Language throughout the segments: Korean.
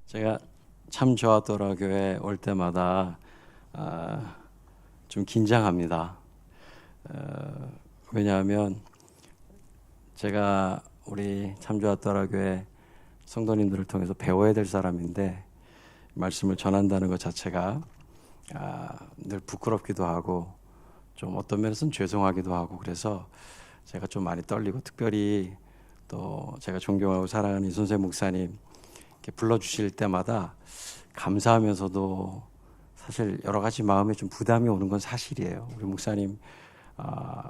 제가 참 좋았더라 교회 올 때마다 좀 긴장합니다. 왜냐하면 제가 우리 참 좋았더라 교회 성도님들을 통해서 배워야 될 사람인데 말씀을 전한다는 것 자체가 늘 부끄럽기도 하고 좀 어떤 면에서는 죄송하기도 하고 그래서 제가 좀 많이 떨리고 특별히 또 제가 존경하고 사랑하는 이순세 목사님 이렇게 불러주실 때마다 감사하면서도 사실 여러 가지 마음에 좀 부담이 오는 건 사실이에요. 우리 목사님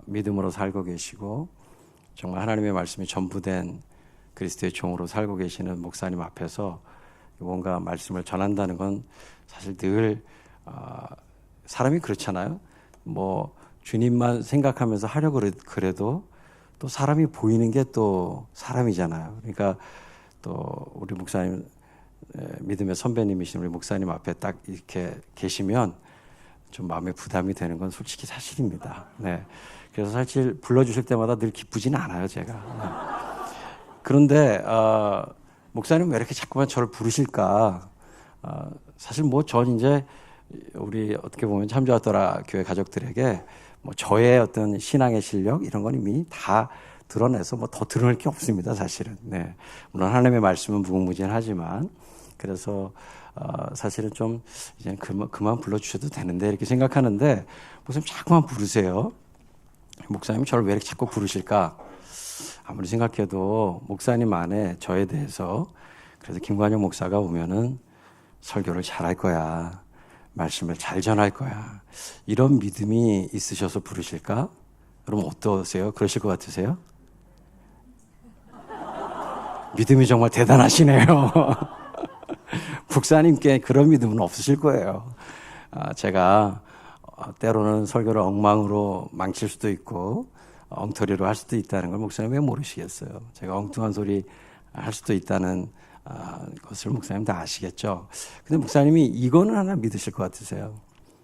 믿음으로 살고 계시고 정말 하나님의 말씀이 전부된 그리스도의 종으로 살고 계시는 목사님 앞에서 뭔가 말씀을 전한다는 건 사실 늘 사람이 그렇잖아요. 뭐 주님만 생각하면서 하려고 그래도 또 사람이 보이는 게 또 사람이잖아요. 그러니까 또 우리 목사님 믿음의 선배님이신 우리 목사님 앞에 딱 이렇게 계시면 좀 마음에 부담이 되는 건 솔직히 사실입니다. 네. 그래서 사실 불러주실 때마다 늘 기쁘지는 않아요, 제가. 네. 그런데 목사님 왜 이렇게 자꾸만 저를 부르실까? 사실 뭐 전 이제 우리 어떻게 보면 참 좋았더라 교회 가족들에게 뭐 저의 어떤 신앙의 실력 이런 건 이미 다 드러내서 뭐 더 드러낼 게 없습니다, 사실은. 네. 물론 하나님의 말씀은 무궁무진하지만 그래서 사실은 좀 이제 그만 불러주셔도 되는데 이렇게 생각하는데 목사님 자꾸만 부르세요. 목사님이 저를 왜 이렇게 자꾸 부르실까? 아무리 생각해도 목사님 안에 저에 대해서 그래서 김관영 목사가 오면은 설교를 잘할 거야. 말씀을 잘 전할 거야. 이런 믿음이 있으셔서 부르실까? 여러분 어떠세요? 그러실 것 같으세요? 믿음이 정말 대단하시네요. 목사님께 그런 믿음은 없으실 거예요. 제가 때로는 설교를 엉망으로 망칠 수도 있고 엉터리로 할 수도 있다는 걸 목사님 왜 모르시겠어요? 제가 엉뚱한 소리 할 수도 있다는 것을 목사님 다 아시겠죠? 근데 목사님이 이거는 하나 믿으실 것 같으세요.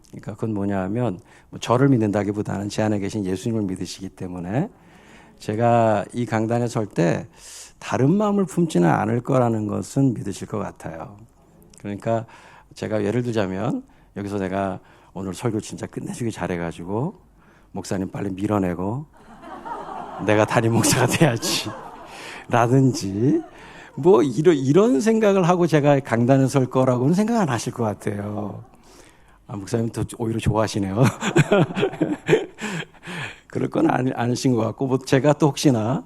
그러니까 그건 뭐냐 하면 뭐 저를 믿는다기보다는 제 안에 계신 예수님을 믿으시기 때문에 제가 이 강단에 설 때 다른 마음을 품지는 않을 거라는 것은 믿으실 것 같아요. 그러니까 제가 예를 들자면 여기서 내가 오늘 설교 진짜 끝내주기 잘해가지고 목사님 빨리 밀어내고 내가 담임 목사가 돼야지 라든지 뭐 이런 생각을 하고 제가 강단에 설 거라고는 생각 안 하실 것 같아요. 목사님 더 오히려 좋아하시네요. 그럴 건 아니신 것 같고, 뭐 제가 또 혹시나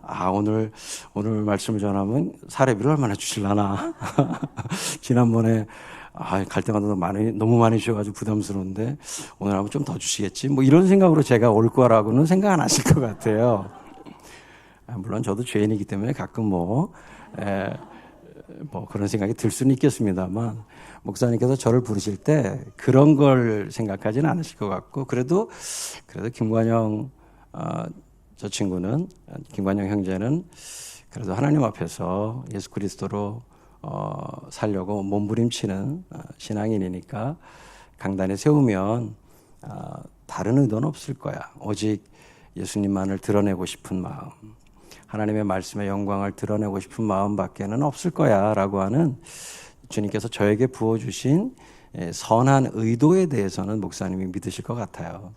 오늘 말씀을 전하면 사례비를 얼마나 주실라나. 지난번에 갈 때마다 너무 많이 주셔가지고 부담스러운데 오늘 하면 좀 더 주시겠지. 뭐 이런 생각으로 제가 올 거라고는 생각 안 하실 것 같아요. 물론 저도 죄인이기 때문에 가끔 뭐 그런 생각이 들 수는 있겠습니다만 목사님께서 저를 부르실 때 그런 걸 생각하지는 않으실 것 같고 그래도 김관영 저 친구는 김관영 형제는 그래도 하나님 앞에서 예수 그리스도로 살려고 몸부림치는 신앙인이니까 강단에 세우면 다른 의도는 없을 거야. 오직 예수님만을 드러내고 싶은 마음, 하나님의 말씀의 영광을 드러내고 싶은 마음밖에는 없을 거야 라고 하는 주님께서 저에게 부어주신 선한 의도에 대해서는 목사님이 믿으실 것 같아요.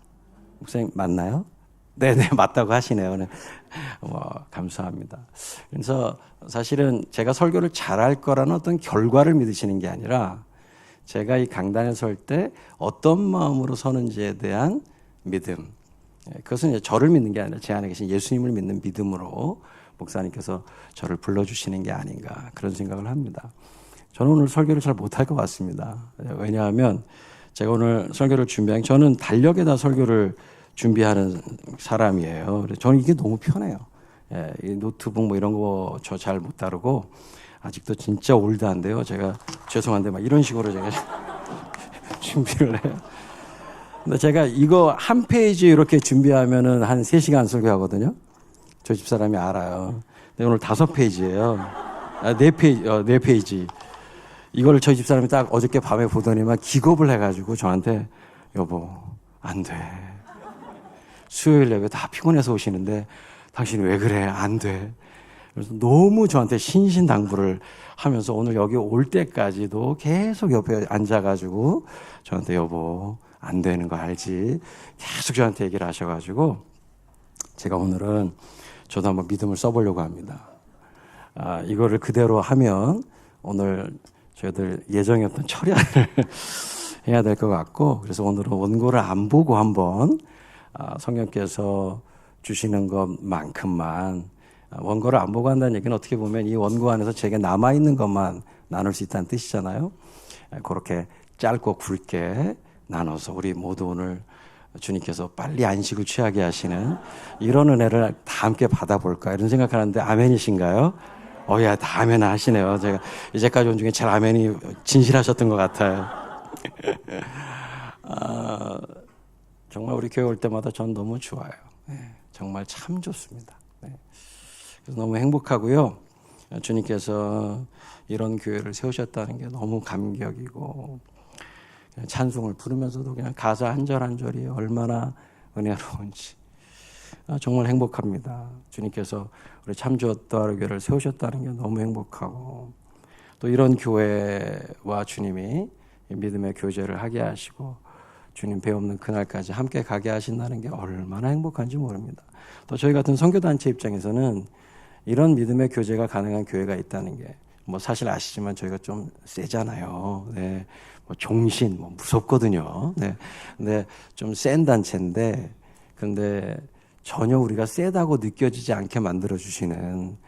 목사님 맞나요? 네네 맞다고 하시네요. 네. 감사합니다. 그래서 사실은 제가 설교를 잘할 거라는 어떤 결과를 믿으시는 게 아니라 제가 이 강단에 설 때 어떤 마음으로 서는지에 대한 믿음, 그것은 이제 저를 믿는 게 아니라 제 안에 계신 예수님을 믿는 믿음으로 목사님께서 저를 불러주시는 게 아닌가 그런 생각을 합니다. 저는 오늘 설교를 잘 못할 것 같습니다. 왜냐하면 제가 오늘 설교를 저는 달력에다 설교를 준비하는 사람이에요. 저는 이게 너무 편해요. 이 노트북 뭐 이런 거 저 잘 못 다루고 아직도 진짜 올드한데요. 제가 죄송한데 막 이런 식으로 제가 준비를 해요. 근데 제가 이거 한 페이지 이렇게 준비하면은 한 3시간 설교하거든요. 저 집사람이 알아요. 근데 오늘 5페이지예요. 4페이지. 이걸 저희 집사람이 딱 어저께 밤에 보더니만 기겁을 해가지고 저한테 여보 안 돼. 수요일 예배 다 피곤해서 오시는데 당신이 왜 그래? 안 돼. 그래서 너무 저한테 신신당부를 하면서 오늘 여기 올 때까지도 계속 옆에 앉아가지고 저한테 여보 안 되는 거 알지? 계속 저한테 얘기를 하셔가지고 제가 오늘은 저도 한번 믿음을 써보려고 합니다. 이거를 그대로 하면 오늘 저희들 예정이었던 철야를 해야 될 것 같고, 그래서 오늘은 원고를 안 보고 한번 성령께서 주시는 것만큼만, 원고를 안 보고 한다는 얘기는 어떻게 보면 이 원고 안에서 제게 남아있는 것만 나눌 수 있다는 뜻이잖아요. 그렇게 짧고 굵게 나눠서 우리 모두 오늘 주님께서 빨리 안식을 취하게 하시는 이런 은혜를 다 함께 받아볼까 이런 생각하는데 아멘이신가요? 야, 다 아멘 하시네요. 제가 이제까지 온 중에 제일 아멘이 진실하셨던 것 같아요. 정말 우리 교회 올 때마다 전 너무 좋아요. 네, 정말 참 좋습니다. 네. 그래서 너무 행복하고요. 주님께서 이런 교회를 세우셨다는 게 너무 감격이고, 찬송을 부르면서도 그냥 가사 한 절 한 절이 얼마나 은혜로운지 정말 행복합니다. 주님께서 우리 참주어떠하교회를 세우셨다는 게 너무 행복하고, 또 이런 교회와 주님이 믿음의 교제를 하게 하시고 주님 배 없는 그날까지 함께 가게 하신다는 게 얼마나 행복한지 모릅니다. 또 저희 같은 선교단체 입장에서는 이런 믿음의 교제가 가능한 교회가 있다는 게 사실 아시지만 저희가 좀 세잖아요. 네. 종신 무섭거든요. 네. 근데 좀 센 단체인데, 근데 전혀 우리가 세다고 느껴지지 않게 만들어 주시는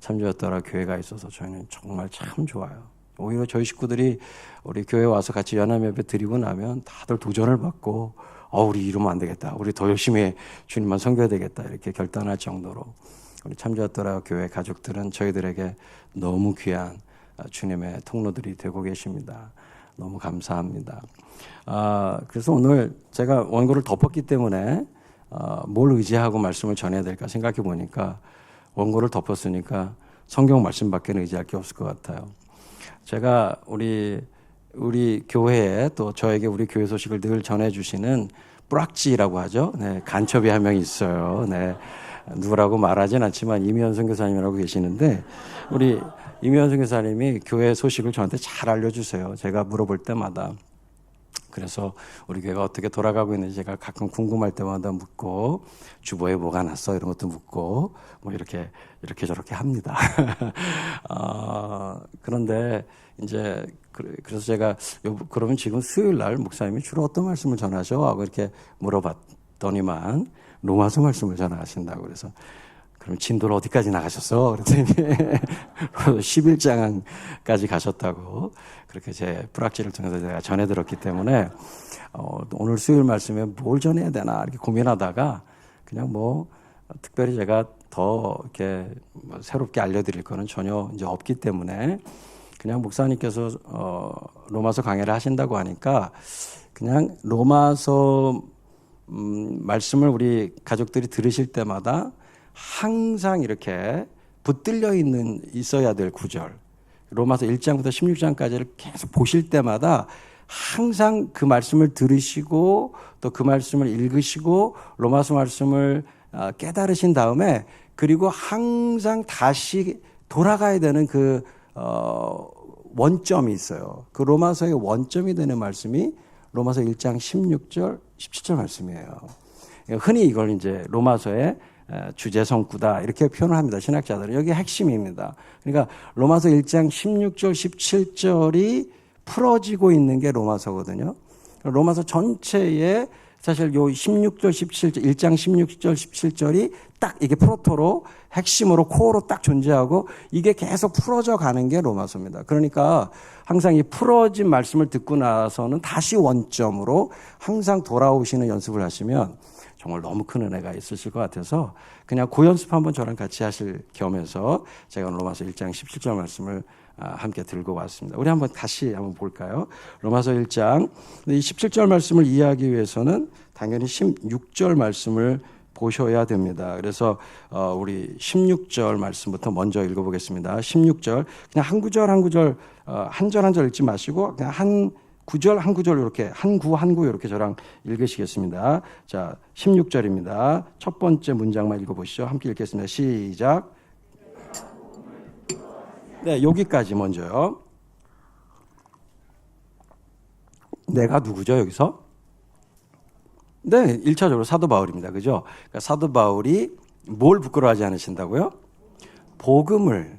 참주였더라 교회가 있어서 저희는 정말 참 좋아요. 오히려 저희 식구들이 우리 교회 와서 같이 연합예배 드리고 나면 다들 도전을 받고 우리 이러면 안 되겠다, 우리 더 열심히 주님만 섬겨야 되겠다 이렇게 결단할 정도로 우리 참주였더라 교회 가족들은 저희들에게 너무 귀한 주님의 통로들이 되고 계십니다. 너무 감사합니다. 그래서 오늘 제가 원고를 덮었기 때문에 뭘 의지하고 말씀을 전해야 될까 생각해 보니까 원고를 덮었으니까 성경 말씀밖에 의지할 게 없을 것 같아요. 제가 우리 교회에 또 저에게 우리 교회 소식을 늘 전해주시는 뿌락지라고 하죠. 네, 간첩이 한 명 있어요. 네, 누구라고 말하진 않지만 이미연 선교사님이라고 계시는데, 우리 이미연 선교사님이 교회 소식을 저한테 잘 알려주세요. 제가 물어볼 때마다. 그래서 우리 교회가 어떻게 돌아가고 있는지 제가 가끔 궁금할 때마다 묻고, 주보에 뭐가 났어 이런 것도 묻고 이렇게 저렇게 합니다. 그런데 이제 그래서 제가 그러면 지금 수요일 날 목사님이 주로 어떤 말씀을 전하죠? 하고 이렇게 물어봤더니만 로마서 말씀을 전하신다고. 그래서 그럼 진도를 어디까지 나가셨어? 그랬더니 11장까지 가셨다고 그렇게 제 뿌락지를 통해서 제가 전해 들었기 때문에 오늘 수요일 말씀에 뭘 전해야 되나 이렇게 고민하다가 그냥 특별히 제가 더 이렇게 새롭게 알려드릴 거는 전혀 이제 없기 때문에 그냥 목사님께서 로마서 강해를 하신다고 하니까 그냥 로마서 말씀을 우리 가족들이 들으실 때마다 항상 이렇게 붙들려 있어야 될 구절, 로마서 1장부터 16장까지를 계속 보실 때마다 항상 그 말씀을 들으시고 또 그 말씀을 읽으시고 로마서 말씀을 깨달으신 다음에, 그리고 항상 다시 돌아가야 되는 그 원점이 있어요. 그 로마서의 원점이 되는 말씀이 로마서 1장 16절, 17절 말씀이에요. 흔히 이걸 이제 로마서의 주제성구다 이렇게 표현을 합니다. 신학자들은. 여기 핵심입니다. 그러니까 로마서 1장 16절, 17절이 풀어지고 있는 게 로마서거든요. 로마서 전체에 사실 요 16절, 17절, 1장 16절, 17절이 딱 이게 프로토로 핵심으로 코어로 딱 존재하고 이게 계속 풀어져 가는 게 로마서입니다. 그러니까 항상 이 풀어진 말씀을 듣고 나서는 다시 원점으로 항상 돌아오시는 연습을 하시면 정말 너무 큰 은혜가 있으실 것 같아서 그냥 그 연습 한번 저랑 같이 하실 겸해서 제가 로마서 1장 17절 말씀을 함께 들고 왔습니다. 우리 다시 한번 볼까요? 로마서 1장. 이 17절 말씀을 이해하기 위해서는 당연히 16절 말씀을 보셔야 됩니다. 그래서 우리 16절 말씀부터 먼저 읽어보겠습니다. 16절 그냥 한 구절 한 구절 한 절 한 절 읽지 마시고 그냥 한 구절 한 구절 이렇게 한 구 이렇게 저랑 읽으시겠습니다. 자, 16절입니다. 첫 번째 문장만 읽어보시죠. 함께 읽겠습니다. 시작. 네, 여기까지 먼저요. 내가 누구죠, 여기서? 네, 1차적으로 사도 바울입니다. 그죠? 그러니까 사도 바울이 뭘 부끄러워하지 않으신다고요? 복음을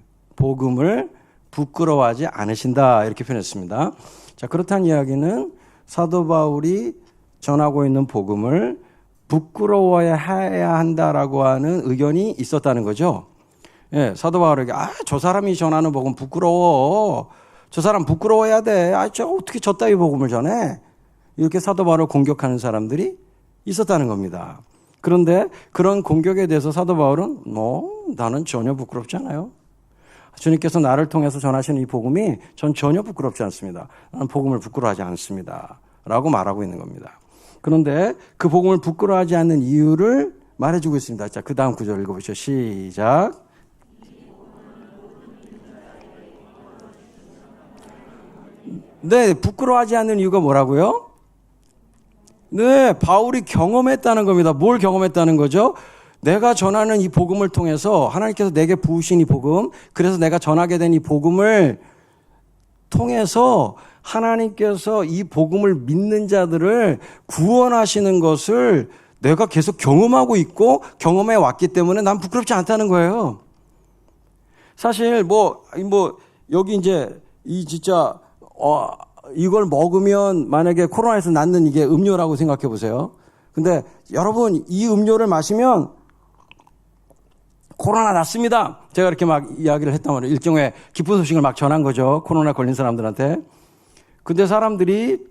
부끄러워하지 않으신다. 이렇게 표현했습니다. 자, 그렇다는 이야기는 사도 바울이 전하고 있는 복음을 부끄러워해야 한다라고 하는 의견이 있었다는 거죠. 예, 사도 바울에게 저 사람이 전하는 복음 부끄러워. 저 사람 부끄러워해야 돼. 저 어떻게 저 따위 복음을 전해? 이렇게 사도 바울을 공격하는 사람들이 있었다는 겁니다. 그런데 그런 공격에 대해서 사도 바울은 나는 전혀 부끄럽지 않아요. 주님께서 나를 통해서 전하시는 이 복음이 전 전혀 부끄럽지 않습니다. 나는 복음을 부끄러워하지 않습니다. 라고 말하고 있는 겁니다. 그런데 그 복음을 부끄러워하지 않는 이유를 말해주고 있습니다. 자, 그 다음 구절 읽어보시죠. 시작. 네, 부끄러워하지 않는 이유가 뭐라고요? 네, 바울이 경험했다는 겁니다. 뭘 경험했다는 거죠? 내가 전하는 이 복음을 통해서 하나님께서 내게 부으신 이 복음, 그래서 내가 전하게 된 이 복음을 통해서 하나님께서 이 복음을 믿는 자들을 구원하시는 것을 내가 계속 경험하고 있고 경험해 왔기 때문에 난 부끄럽지 않다는 거예요. 사실 여기 이제 이걸 먹으면 만약에 코로나에서 낫는 이게 음료라고 생각해 보세요. 근데 여러분 이 음료를 마시면 코로나 낫습니다. 제가 이렇게 막 이야기를 했단 말이에요. 일종의 기쁜 소식을 막 전한 거죠. 코로나 걸린 사람들한테. 근데 사람들이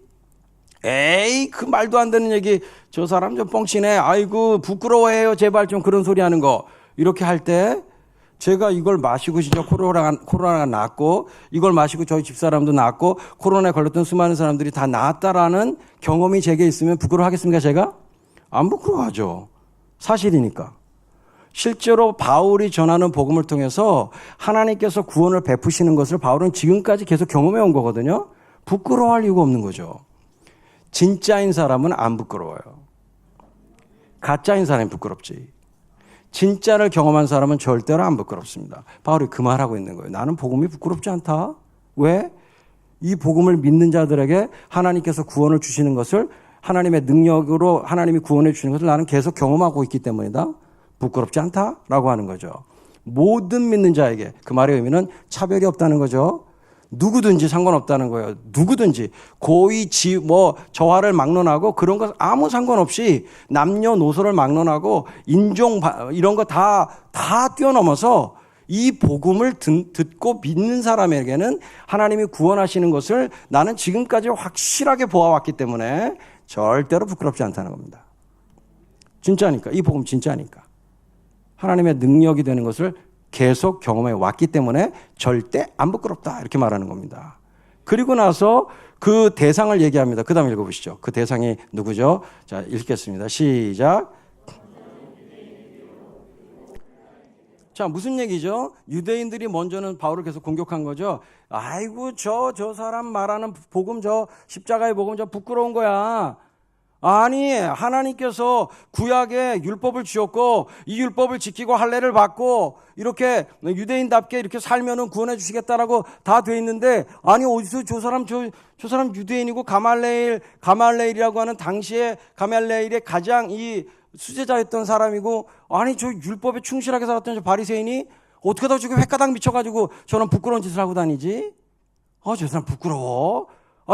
그 말도 안 되는 얘기, 저 사람 좀 뻥치네. 아이고 부끄러워해요. 제발 좀 그런 소리 하는 거. 이렇게 할 때 제가 이걸 마시고 진짜 코로나가 낫고 이걸 마시고 저희 집사람도 낫고 코로나에 걸렸던 수많은 사람들이 다 나았다라는 경험이 제게 있으면 부끄러워하겠습니까? 제가? 안 부끄러워하죠. 사실이니까. 실제로 바울이 전하는 복음을 통해서 하나님께서 구원을 베푸시는 것을 바울은 지금까지 계속 경험해 온 거거든요. 부끄러워할 이유가 없는 거죠. 진짜인 사람은 안 부끄러워요. 가짜인 사람이 부끄럽지. 진짜를 경험한 사람은 절대로 안 부끄럽습니다. 바울이 그 말하고 있는 거예요. 나는 복음이 부끄럽지 않다. 왜? 이 복음을 믿는 자들에게 하나님께서 구원을 주시는 것을 하나님의 능력으로 하나님이 구원해 주시는 것을 나는 계속 경험하고 있기 때문이다. 부끄럽지 않다라고 하는 거죠. 모든 믿는 자에게 그 말의 의미는 차별이 없다는 거죠. 누구든지 상관없다는 거예요. 누구든지 고의 저하를 막론하고 그런 것 아무 상관없이 남녀노소를 막론하고 인종 이런 거 다 뛰어넘어서 이 복음을 듣고 믿는 사람에게는 하나님이 구원하시는 것을 나는 지금까지 확실하게 보아왔기 때문에 절대로 부끄럽지 않다는 겁니다. 진짜니까. 이 복음 진짜니까. 하나님의 능력이 되는 것을 계속 경험해 왔기 때문에 절대 안 부끄럽다. 이렇게 말하는 겁니다. 그리고 나서 그 대상을 얘기합니다. 그 다음 읽어보시죠. 그 대상이 누구죠? 자, 읽겠습니다. 시작. 자, 무슨 얘기죠? 유대인들이 먼저는 바울을 계속 공격한 거죠. 아이고, 저 사람 말하는 복음, 십자가의 복음, 부끄러운 거야. 아니, 하나님께서 구약에 율법을 주셨고 이 율법을 지키고 할례를 받고 이렇게 유대인답게 이렇게 살면은 구원해 주시겠다라고 다 돼 있는데, 아니 어디서 저 사람 유대인이고 가말레일이라고 하는 당시에 가말레일의 가장 이 수제자였던 사람이고, 아니 저 율법에 충실하게 살았던 저 바리새인이 어떻게 하다 지금 횟가닥 미쳐가지고 저런 부끄러운 짓을 하고 다니지? 저 사람 부끄러워.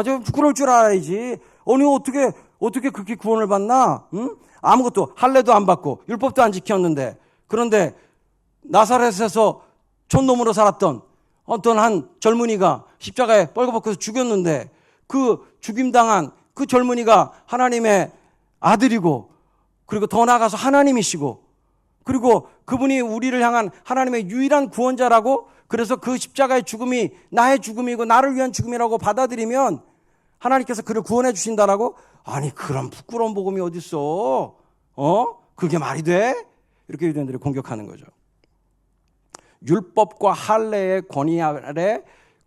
저 부끄러울 줄 알아야지. 아니 어떻게 그렇게 구원을 받나? 응? 아무것도 할례도 안 받고 율법도 안 지켰는데, 그런데 나사렛에서 촌놈으로 살았던 어떤 한 젊은이가 십자가에 뻘거벗겨서 죽였는데, 그 죽임당한 그 젊은이가 하나님의 아들이고, 그리고 더 나아가서 하나님이시고, 그리고 그분이 우리를 향한 하나님의 유일한 구원자라고, 그래서 그 십자가의 죽음이 나의 죽음이고 나를 위한 죽음이라고 받아들이면 하나님께서 그를 구원해 주신다라고? 아니 그런 부끄러운 복음이 어딨어? 그게 말이 돼? 이렇게 유대인들이 공격하는 거죠. 율법과 할례의 권위 아래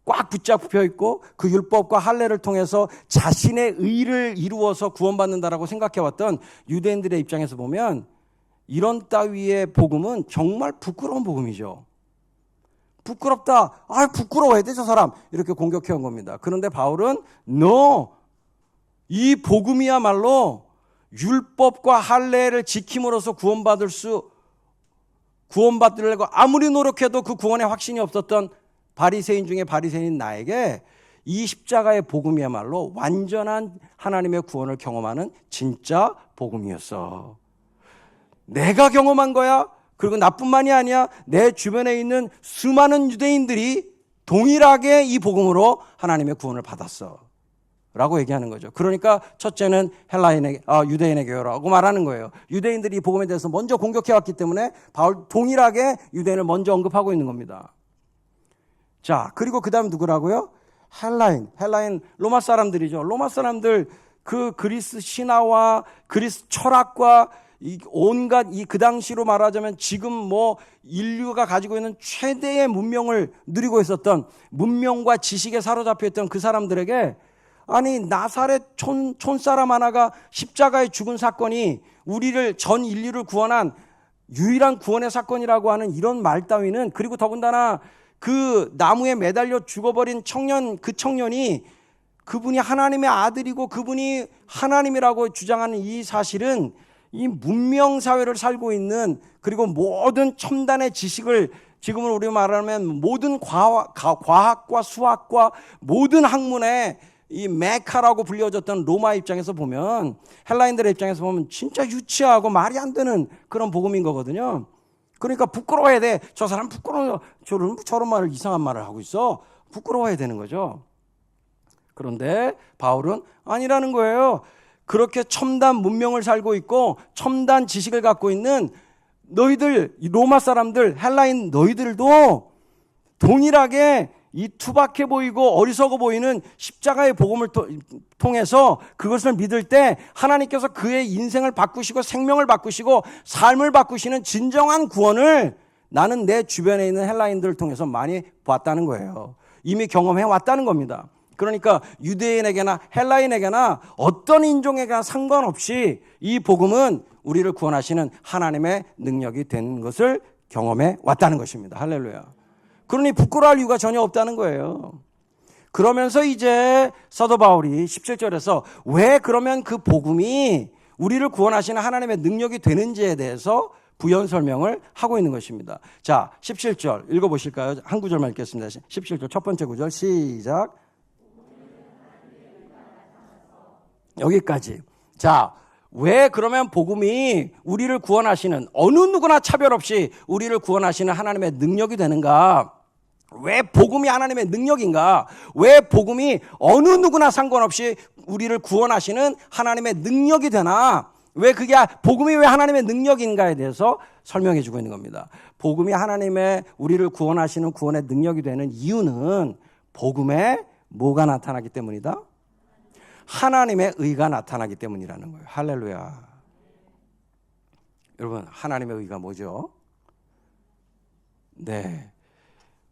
꽉 붙잡혀 있고 그 율법과 할례를 통해서 자신의 의를 이루어서 구원받는다라고 생각해왔던 유대인들의 입장에서 보면 이런 따위의 복음은 정말 부끄러운 복음이죠. 부끄럽다. 부끄러워야 돼, 저 사람. 이렇게 공격해 온 겁니다. 그런데 바울은 no. 이 복음이야말로 율법과 할례를 지킴으로써 구원받으려고 아무리 노력해도 그 구원의 확신이 없었던 바리새인 중에 바리새인인 나에게 이 십자가의 복음이야말로 완전한 하나님의 구원을 경험하는 진짜 복음이었어. 내가 경험한 거야. 그리고 나뿐만이 아니야. 내 주변에 있는 수많은 유대인들이 동일하게 이 복음으로 하나님의 구원을 받았어 라고 얘기하는 거죠. 그러니까 첫째는 유대인에게요라고 말하는 거예요. 유대인들이 이 복음에 대해서 먼저 공격해왔기 때문에 바울 동일하게 유대인을 먼저 언급하고 있는 겁니다. 자, 그리고 그 다음 누구라고요? 헬라인 로마 사람들이죠. 로마 사람들 그 그리스 신화와 그리스 철학과 온갖 그 당시로 말하자면 지금 인류가 가지고 있는 최대의 문명을 누리고 있었던 문명과 지식에 사로잡혀 있던 그 사람들에게 아니 나사렛 촌사람 하나가 십자가에 죽은 사건이 우리를 전 인류를 구원한 유일한 구원의 사건이라고 하는 이런 말 따위는, 그리고 더군다나 그 나무에 매달려 죽어버린 그 청년이 그분이 하나님의 아들이고 그분이 하나님이라고 주장하는 이 사실은 이 문명사회를 살고 있는, 그리고 모든 첨단의 지식을 지금은 우리 말하면 모든 과학과 수학과 모든 학문의 이 메카라고 불려졌던 로마 입장에서 보면, 헬라인들의 입장에서 보면 진짜 유치하고 말이 안 되는 그런 복음인 거거든요. 그러니까 부끄러워야 돼. 저 사람 부끄러워. 저런 말을, 이상한 말을 하고 있어. 부끄러워야 되는 거죠. 그런데 바울은 아니라는 거예요. 그렇게 첨단 문명을 살고 있고 첨단 지식을 갖고 있는 너희들, 로마 사람들, 헬라인 너희들도 동일하게 이 투박해 보이고 어리석어 보이는 십자가의 복음을 통해서 그것을 믿을 때 하나님께서 그의 인생을 바꾸시고 생명을 바꾸시고 삶을 바꾸시는 진정한 구원을 나는 내 주변에 있는 헬라인들을 통해서 많이 봤다는 거예요. 이미 경험해 왔다는 겁니다. 그러니까 유대인에게나 헬라인에게나 어떤 인종에게나 상관없이 이 복음은 우리를 구원하시는 하나님의 능력이 된 것을 경험해 왔다는 것입니다. 할렐루야. 그러니 부끄러워할 이유가 전혀 없다는 거예요. 그러면서 이제 사도 바울이 17절에서 왜 그러면 그 복음이 우리를 구원하시는 하나님의 능력이 되는지에 대해서 부연 설명을 하고 있는 것입니다. 자, 17절 읽어보실까요? 한 구절만 읽겠습니다. 17절 첫 번째 구절 시작. 여기까지. 자, 왜 그러면 복음이 우리를 구원하시는, 어느 누구나 차별 없이 우리를 구원하시는 하나님의 능력이 되는가? 왜 복음이 하나님의 능력인가? 왜 복음이 어느 누구나 상관없이 우리를 구원하시는 하나님의 능력이 되나? 왜 복음이 왜 하나님의 능력인가에 대해서 설명해 주고 있는 겁니다. 복음이 하나님의 우리를 구원하시는 구원의 능력이 되는 이유는 복음에 뭐가 나타나기 때문이다? 하나님의 의가 나타나기 때문이라는 거예요. 할렐루야. 여러분, 하나님의 의가 뭐죠? 네,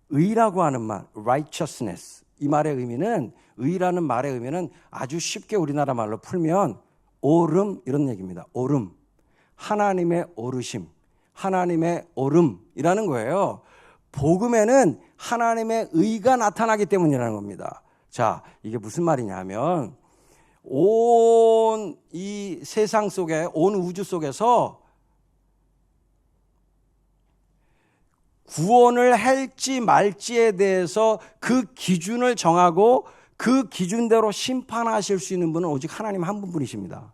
의라고 하는 말, righteousness, 이 말의 의미는, 의라는 말의 의미는 아주 쉽게 우리나라 말로 풀면 옳음, 이런 얘기입니다. 옳음, 하나님의 옳으심, 하나님의 옳음이라는 거예요. 복음에는 하나님의 의가 나타나기 때문이라는 겁니다. 자, 이게 무슨 말이냐면 온 이 세상 속에, 온 우주 속에서 구원을 할지 말지에 대해서 그 기준을 정하고 그 기준대로 심판하실 수 있는 분은 오직 하나님 한 분뿐이십니다.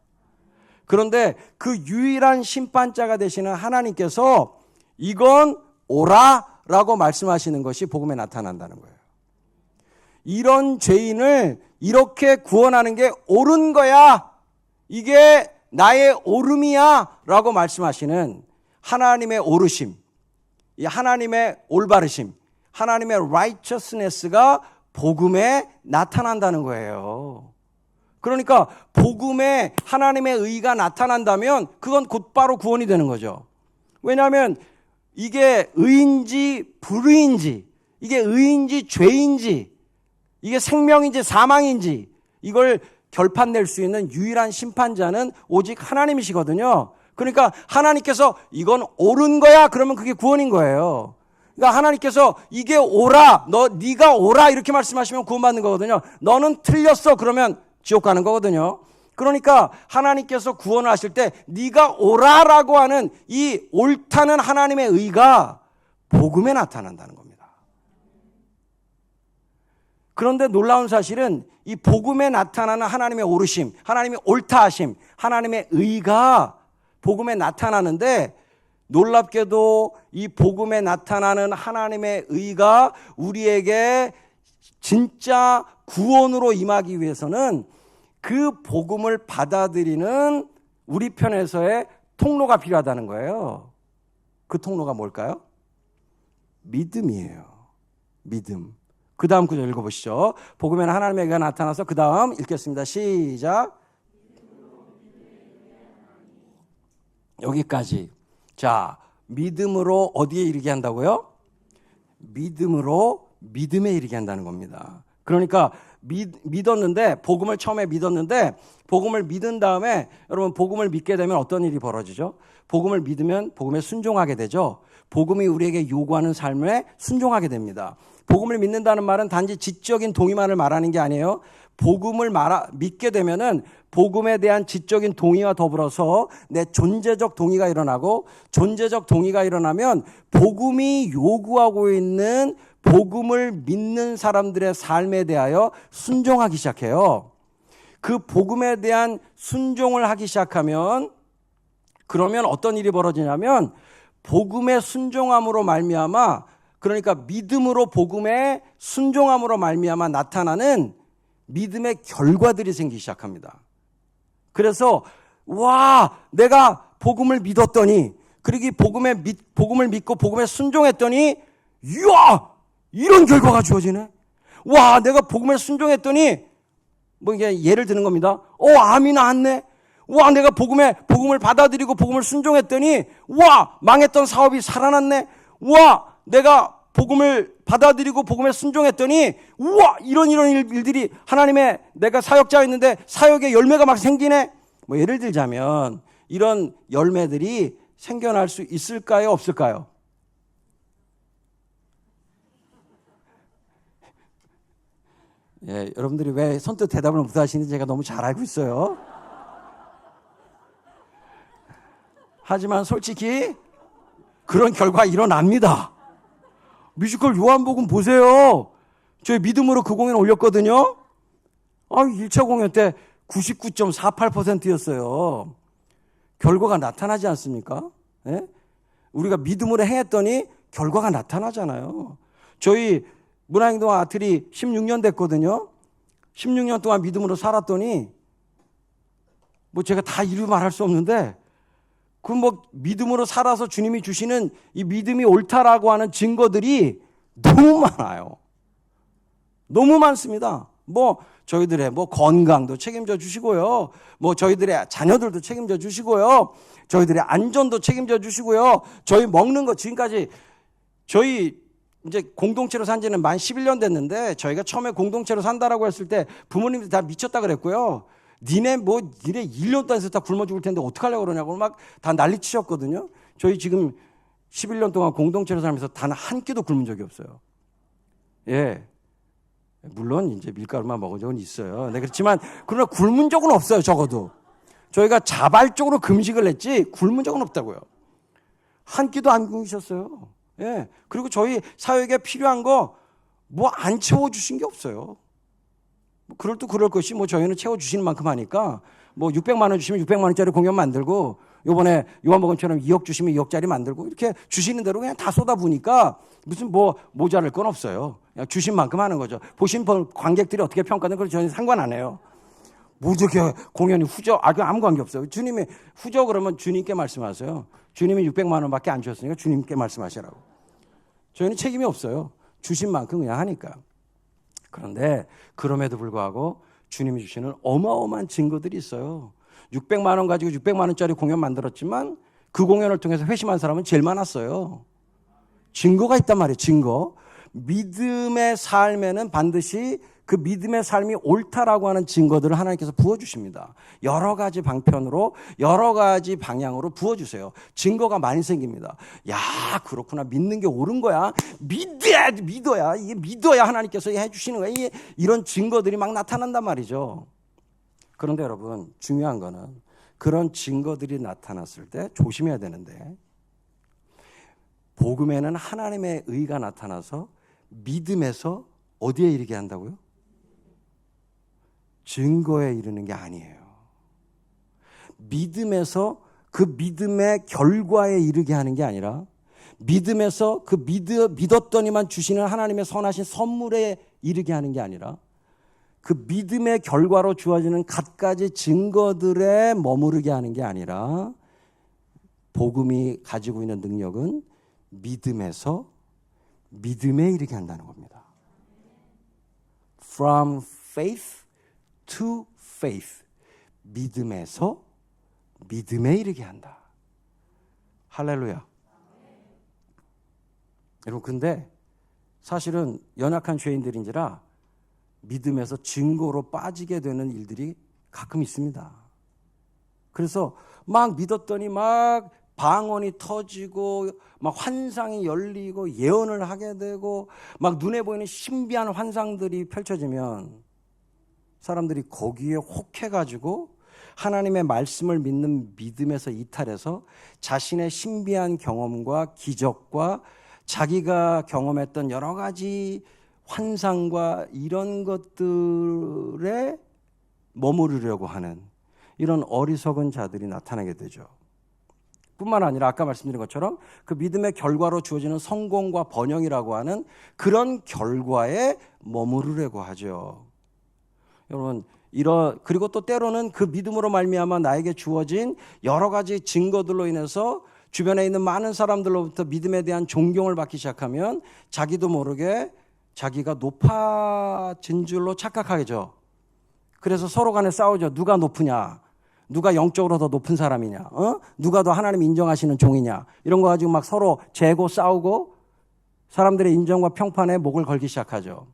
그런데 그 유일한 심판자가 되시는 하나님께서 이건 옳아라고 말씀하시는 것이 복음에 나타난다는 거예요. 이런 죄인을 이렇게 구원하는 게 옳은 거야, 이게 나의 옳음이야 라고 말씀하시는 하나님의 옳으심, 이 하나님의 올바르심, 하나님의 righteousness가 복음에 나타난다는 거예요. 그러니까 복음에 하나님의 의가 나타난다면 그건 곧바로 구원이 되는 거죠. 왜냐하면 이게 의인지 불의인지, 이게 의인지 죄인지, 이게 생명인지 사망인지 이걸 결판낼 수 있는 유일한 심판자는 오직 하나님이시거든요. 그러니까 하나님께서 이건 옳은 거야 그러면 그게 구원인 거예요. 그러니까 하나님께서 이게 오라, 네가 오라 이렇게 말씀하시면 구원받는 거거든요. 너는 틀렸어 그러면 지옥 가는 거거든요. 그러니까 하나님께서 구원을 하실 때 네가 오라라고 하는 이 옳다는 하나님의 의가 복음에 나타난다는 겁니다. 그런데 놀라운 사실은 이 복음에 나타나는 하나님의 오르심, 하나님의 옳다 하심, 하나님의 의가 복음에 나타나는데 놀랍게도 이 복음에 나타나는 하나님의 의가 우리에게 진짜 구원으로 임하기 위해서는 그 복음을 받아들이는 우리 편에서의 통로가 필요하다는 거예요. 그 통로가 뭘까요? 믿음이에요. 믿음. 그 다음 구절 읽어보시죠. 복음에는 하나님의 의가 나타나서 그 다음 읽겠습니다. 시작. 여기까지. 자, 믿음으로 어디에 이르게 한다고요? 믿음으로 믿음에 이르게 한다는 겁니다. 그러니까 믿었는데, 복음을 처음에 믿었는데, 복음을 믿은 다음에 여러분 복음을 믿게 되면 어떤 일이 벌어지죠? 복음을 믿으면 복음에 순종하게 되죠. 복음이 우리에게 요구하는 삶에 순종하게 됩니다. 복음을 믿는다는 말은 단지 지적인 동의만을 말하는 게 아니에요. 복음을 믿게 되면은 복음에 대한 지적인 동의와 더불어서 내 존재적 동의가 일어나고, 존재적 동의가 일어나면 복음이 요구하고 있는 복음을 믿는 사람들의 삶에 대하여 순종하기 시작해요. 그 복음에 대한 순종을 하기 시작하면, 그러면 어떤 일이 벌어지냐면 복음의 순종함으로 말미암아, 그러니까 믿음으로 복음의 순종함으로 말미암아 나타나는 믿음의 결과들이 생기기 시작합니다. 그래서 내가 복음을 믿었더니, 그리고 복음을 믿고 복음에 순종했더니 이야, 이런 결과가 주어지네. 내가 복음에 순종했더니 이게 예를 드는 겁니다. 암이 나았네. 내가 복음을 받아들이고 복음을 순종했더니 망했던 사업이 살아났네. 내가 복음을 받아들이고 복음에 순종했더니 이런 일들이, 하나님의 내가 사역자였는데 사역의 열매가 막 생기네. 예를 들자면 이런 열매들이 생겨날 수 있을까요, 없을까요? 예, 여러분들이 왜 선뜻 대답을 못 하시는지 제가 너무 잘 알고 있어요. 하지만 솔직히 그런 결과 일어납니다. 뮤지컬 요한복음 보세요. 저희 믿음으로 그 공연 올렸거든요. 1차 공연 때 99.48%였어요. 결과가 나타나지 않습니까? 예? 우리가 믿음으로 행했더니 결과가 나타나잖아요. 저희 문화행동 아트리 16년 됐거든요. 16년 동안 믿음으로 살았더니 제가 다 이루 말할 수 없는데, 믿음으로 살아서 주님이 주시는 이 믿음이 옳다라고 하는 증거들이 너무 많아요. 너무 많습니다. 저희들의 건강도 책임져 주시고요. 저희들의 자녀들도 책임져 주시고요. 저희들의 안전도 책임져 주시고요. 저희 먹는 거, 지금까지 저희 이제 공동체로 산 지는 만 11년 됐는데, 저희가 처음에 공동체로 산다라고 했을 때 부모님들 다 미쳤다 그랬고요. 니네 1년 동안 다 굶어 죽을 텐데 어떡하려고 그러냐고 막 다 난리치셨거든요. 저희 지금 11년 동안 공동체로 살면서 단 한 끼도 굶은 적이 없어요. 예. 물론 이제 밀가루만 먹은 적은 있어요. 네, 그렇지만 그러나 굶은 적은 없어요. 적어도 저희가 자발적으로 금식을 했지 굶은 적은 없다고요. 한 끼도 안 굶으셨어요. 예. 그리고 저희 사역에 필요한 거 안 채워주신 게 없어요. 그럴 것이 저희는 채워주시는 만큼 하니까 600만 원 주시면 600만 원짜리 공연 만들고, 요번에 요한복음처럼 2억 주시면 2억짜리 만들고, 이렇게 주시는 대로 그냥 다 쏟아부으니까 무슨 모자랄 건 없어요. 그냥 주신 만큼 하는 거죠. 보신 관객들이 어떻게 평가하는 걸 저는 상관 안 해요. 저게 공연이 후적, 아무 관계 없어요. 주님이 후적 그러면 주님께 말씀하세요. 주님이 600만 원밖에 안 주셨으니까 주님께 말씀하시라고. 저희는 책임이 없어요. 주신 만큼 그냥 하니까. 그런데 그럼에도 불구하고 주님이 주시는 어마어마한 증거들이 있어요. 600만 원 가지고 600만 원짜리 공연 만들었지만 그 공연을 통해서 회심한 사람은 제일 많았어요. 증거가 있단 말이에요. 증거. 믿음의 삶에는 반드시 그 믿음의 삶이 옳다라고 하는 증거들을 하나님께서 부어주십니다. 여러 가지 방편으로 여러 가지 방향으로 부어주세요. 증거가 많이 생깁니다. 야, 그렇구나. 믿는 게 옳은 거야. 믿어야 이게 믿어야 하나님께서 해주시는 거야. 이런 증거들이 막 나타난단 말이죠. 그런데 여러분, 중요한 거는 그런 증거들이 나타났을 때 조심해야 되는데, 복음에는 하나님의 의가 나타나서 믿음에서 어디에 이르게 한다고요? 증거에 이르는 게 아니에요. 믿음에서 그 믿음의 결과에 이르게 하는 게 아니라, 믿음에서 그 믿었더니만 주시는 하나님의 선하신 선물에 이르게 하는 게 아니라, 그 믿음의 결과로 주어지는 갖가지 증거들에 머무르게 하는 게 아니라, 복음이 가지고 있는 능력은 믿음에서 믿음에 이르게 한다는 겁니다. From faith to faith. 믿음에서 믿음에 이르게 한다. 할렐루야. 여러분, 근데 사실은 연약한 죄인들인지라 믿음에서 증거로 빠지게 되는 일들이 가끔 있습니다. 그래서 막 믿었더니 막 방언이 터지고 막 환상이 열리고 예언을 하게 되고 막 눈에 보이는 신비한 환상들이 펼쳐지면 사람들이 거기에 혹해가지고 하나님의 말씀을 믿는 믿음에서 이탈해서 자신의 신비한 경험과 기적과 자기가 경험했던 여러 가지 환상과 이런 것들에 머무르려고 하는 이런 어리석은 자들이 나타나게 되죠. 뿐만 아니라 아까 말씀드린 것처럼 그 믿음의 결과로 주어지는 성공과 번영이라고 하는 그런 결과에 머무르려고 하죠. 여러분, 그리고 또 때로는 그 믿음으로 말미암아 나에게 주어진 여러 가지 증거들로 인해서 주변에 있는 많은 사람들로부터 믿음에 대한 존경을 받기 시작하면 자기도 모르게 자기가 높아진 줄로 착각하죠. 그래서 서로 간에 싸우죠. 누가 높으냐? 누가 영적으로 더 높은 사람이냐? 누가 더 하나님 인정하시는 종이냐? 이런 거 가지고 막 서로 재고 싸우고 사람들의 인정과 평판에 목을 걸기 시작하죠.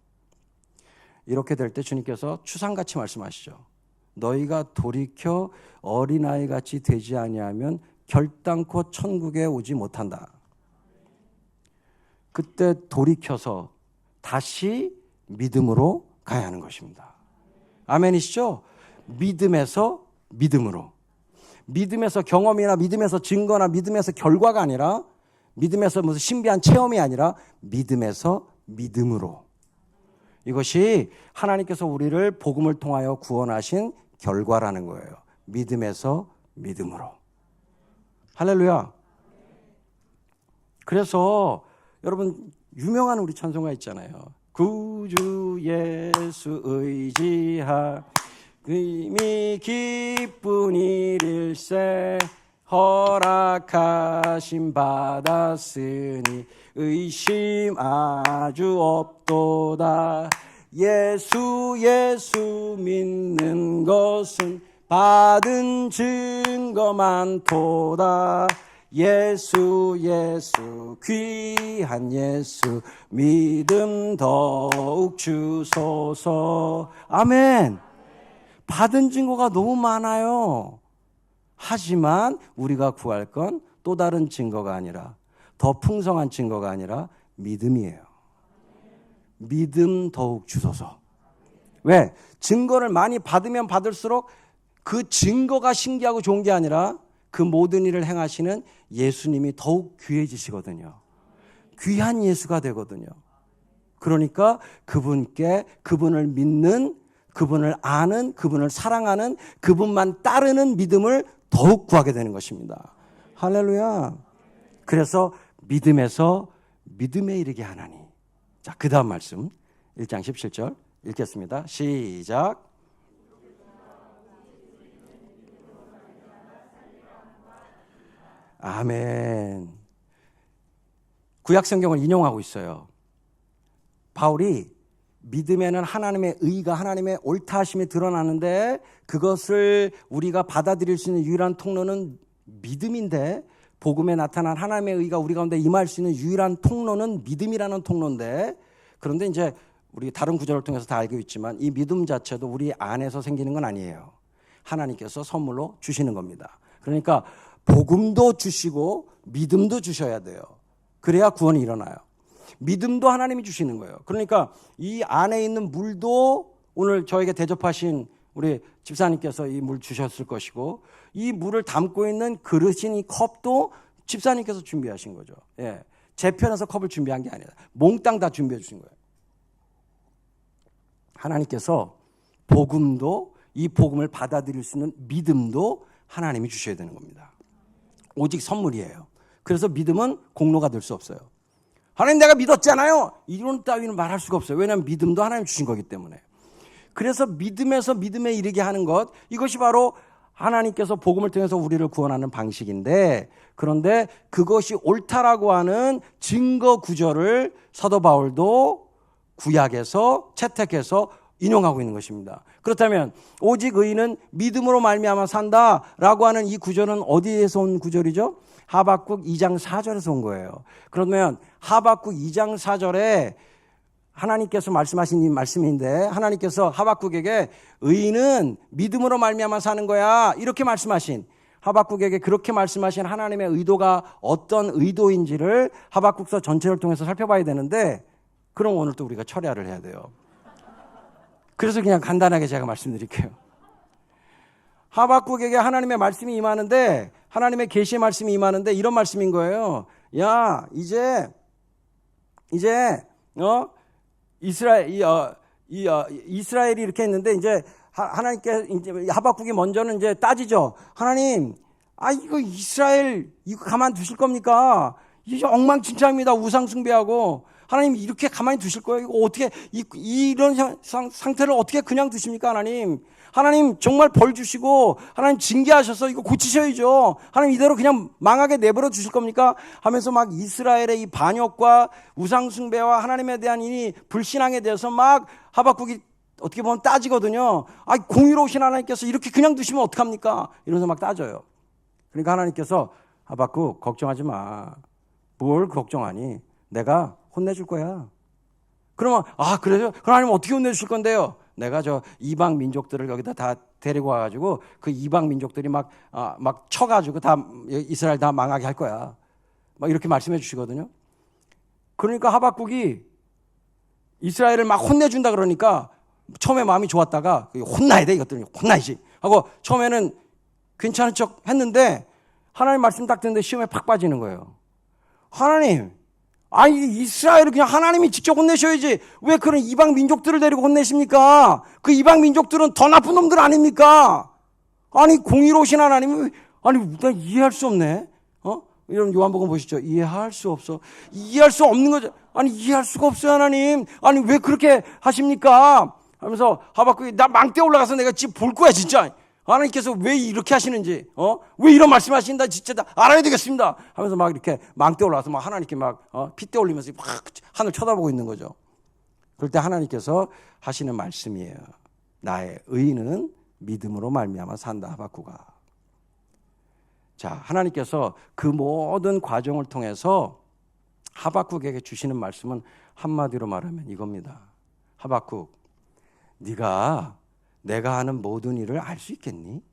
이렇게 될 때 주님께서 추상같이 말씀하시죠. 너희가 돌이켜 어린아이같이 되지 아니하면 결단코 천국에 오지 못한다. 그때 돌이켜서 다시 믿음으로 가야 하는 것입니다. 아멘이시죠? 믿음에서 믿음으로. 믿음에서 경험이나 믿음에서 증거나 믿음에서 결과가 아니라, 믿음에서 무슨 신비한 체험이 아니라 믿음에서 믿음으로. 이것이 하나님께서 우리를 복음을 통하여 구원하신 결과라는 거예요. 믿음에서 믿음으로. 할렐루야. 그래서 여러분, 유명한 우리 찬송가 있잖아요. 구주 예수 의지하 의미 기쁜 일일세 허락하심 받았으니 의심 아주 없도다. 예수 믿는 것은 받은 증거 많도다. 예수 귀한 예수 믿음 더욱 주소서. 아멘. 받은 증거가 너무 많아요. 하지만 우리가 구할 건 또 다른 증거가 아니라, 더 풍성한 증거가 아니라 믿음이에요. 믿음 더욱 주소서. 왜? 증거를 많이 받으면 받을수록 그 증거가 신기하고 좋은 게 아니라 그 모든 일을 행하시는 예수님이 더욱 귀해지시거든요. 귀한 예수가 되거든요. 그러니까 그분을 믿는, 그분을 아는, 그분을 사랑하는, 그분만 따르는 믿음을 더욱 구하게 되는 것입니다. 할렐루야. 그래서 믿음에서 믿음에 이르게 하나니. 자, 그 다음 말씀 1장 17절 읽겠습니다. 시작. 아멘. 구약 성경을 인용하고 있어요. 바울이 믿음에는 하나님의 의가, 하나님의 옳다 하심이 드러나는데 그것을 우리가 받아들일 수 있는 유일한 통로는 믿음인데, 복음에 나타난 하나님의 의가 우리 가운데 임할 수 있는 유일한 통로는 믿음이라는 통로인데, 그런데 이제 우리 다른 구절을 통해서 다 알고 있지만 이 믿음 자체도 우리 안에서 생기는 건 아니에요. 하나님께서 선물로 주시는 겁니다. 그러니까 복음도 주시고 믿음도 주셔야 돼요. 그래야 구원이 일어나요. 믿음도 하나님이 주시는 거예요. 그러니까 이 안에 있는 물도 오늘 저에게 대접하신 우리 집사님께서 이 물 주셨을 것이고, 이 물을 담고 있는 그릇인 이 컵도 집사님께서 준비하신 거죠. 예. 제 편에서 컵을 준비한 게 아니라 몽땅 다 준비해 주신 거예요. 하나님께서 복음도, 이 복음을 받아들일 수 있는 믿음도 하나님이 주셔야 되는 겁니다. 오직 선물이에요. 그래서 믿음은 공로가 될 수 없어요. 하나님 내가 믿었잖아요. 이런 따위는 말할 수가 없어요. 왜냐하면 믿음도 하나님 주신 거기 때문에. 그래서 믿음에서 믿음에 이르게 하는 것, 이것이 바로 하나님께서 복음을 통해서 우리를 구원하는 방식인데, 그런데 그것이 옳다라고 하는 증거 구절을 사도 바울도 구약에서 채택해서 인용하고 있는 것입니다. 그렇다면 오직 의인은 믿음으로 말미암아 산다라고 하는 이 구절은 어디에서 온 구절이죠? 하박국 2장 4절에서 온 거예요. 그러면 하박국 2장 4절에 하나님께서 말씀하신 이 말씀인데, 하나님께서 하박국에게 의인은 믿음으로 말미암아 사는 거야, 이렇게 말씀하신, 하박국에게 그렇게 말씀하신 하나님의 의도가 어떤 의도인지를 하박국서 전체를 통해서 살펴봐야 되는데, 그럼 오늘 또 우리가 철야를 해야 돼요. 그래서 그냥 간단하게 제가 말씀드릴게요. 하박국에게 하나님의 말씀이 임하는데, 하나님의 계시의 말씀이 임하는데 이런 말씀인 거예요. 야, 이제 이스라엘이 이렇게 했는데, 이제 하나님께 이제 하박국이 먼저는 이제 따지죠. 하나님, 이거 이스라엘 이거 가만 두실 겁니까? 이게 엉망진창입니다. 우상 숭배하고. 하나님 이렇게 가만히 두실 거예요? 이거 어떻게 이런 상태를 어떻게 그냥 두십니까, 하나님? 하나님 정말 벌 주시고 하나님 징계하셔서 이거 고치셔야죠. 하나님 이대로 그냥 망하게 내버려 주실 겁니까? 하면서 막 이스라엘의 이 반역과 우상 숭배와 하나님에 대한 이 불신앙에 대해서 막 하박국이 어떻게 보면 따지거든요. 공의로우신 하나님께서 이렇게 그냥 두시면 어떡합니까? 이러면서 막 따져요. 그러니까 하나님께서 하박국 걱정하지 마. 뭘 걱정하니? 내가 혼내줄 거야. 그러면 그래요? 하나님 어떻게 혼내주실 건데요? 내가 저 이방 민족들을 여기다 다 데리고 와가지고 그 이방 민족들이 막 쳐가지고 다 이스라엘 다 망하게 할 거야. 막 이렇게 말씀해 주시거든요. 그러니까 하박국이 이스라엘을 막 혼내준다 그러니까 처음에 마음이 좋았다가 혼나야 돼, 이것들은 혼나야지 하고 처음에는 괜찮은 척 했는데, 하나님 말씀 딱 듣는데 시험에 팍 빠지는 거예요. 하나님, 이스라엘을 그냥 하나님이 직접 혼내셔야지 왜 그런 이방 민족들을 데리고 혼내십니까? 그 이방 민족들은 더 나쁜 놈들 아닙니까? 공의로우신 하나님이, 난 이해할 수 없네. 이런 요한복음 보시죠. 이해할 수 없어. 이해할 수 없는 거죠. 이해할 수가 없어요, 하나님. 왜 그렇게 하십니까? 하면서 하박국이 나 망대 올라가서 내가 집 볼 거야, 진짜. 하나님께서 왜 이렇게 하시는지, 왜 이런 말씀 하신다, 진짜 다 알아야 되겠습니다. 하면서 막 이렇게 망대 올라가서 막 하나님께 막, 핏대 올리면서 막 하늘 쳐다보고 있는 거죠. 그럴 때 하나님께서 하시는 말씀이에요. 나의 의인은 믿음으로 말미암아 산다, 하박국아. 자, 하나님께서 그 모든 과정을 통해서 하박국에게 주시는 말씀은 한마디로 말하면 이겁니다. 하박국, 네가 내가 하는 모든 일을 알 수 있겠니?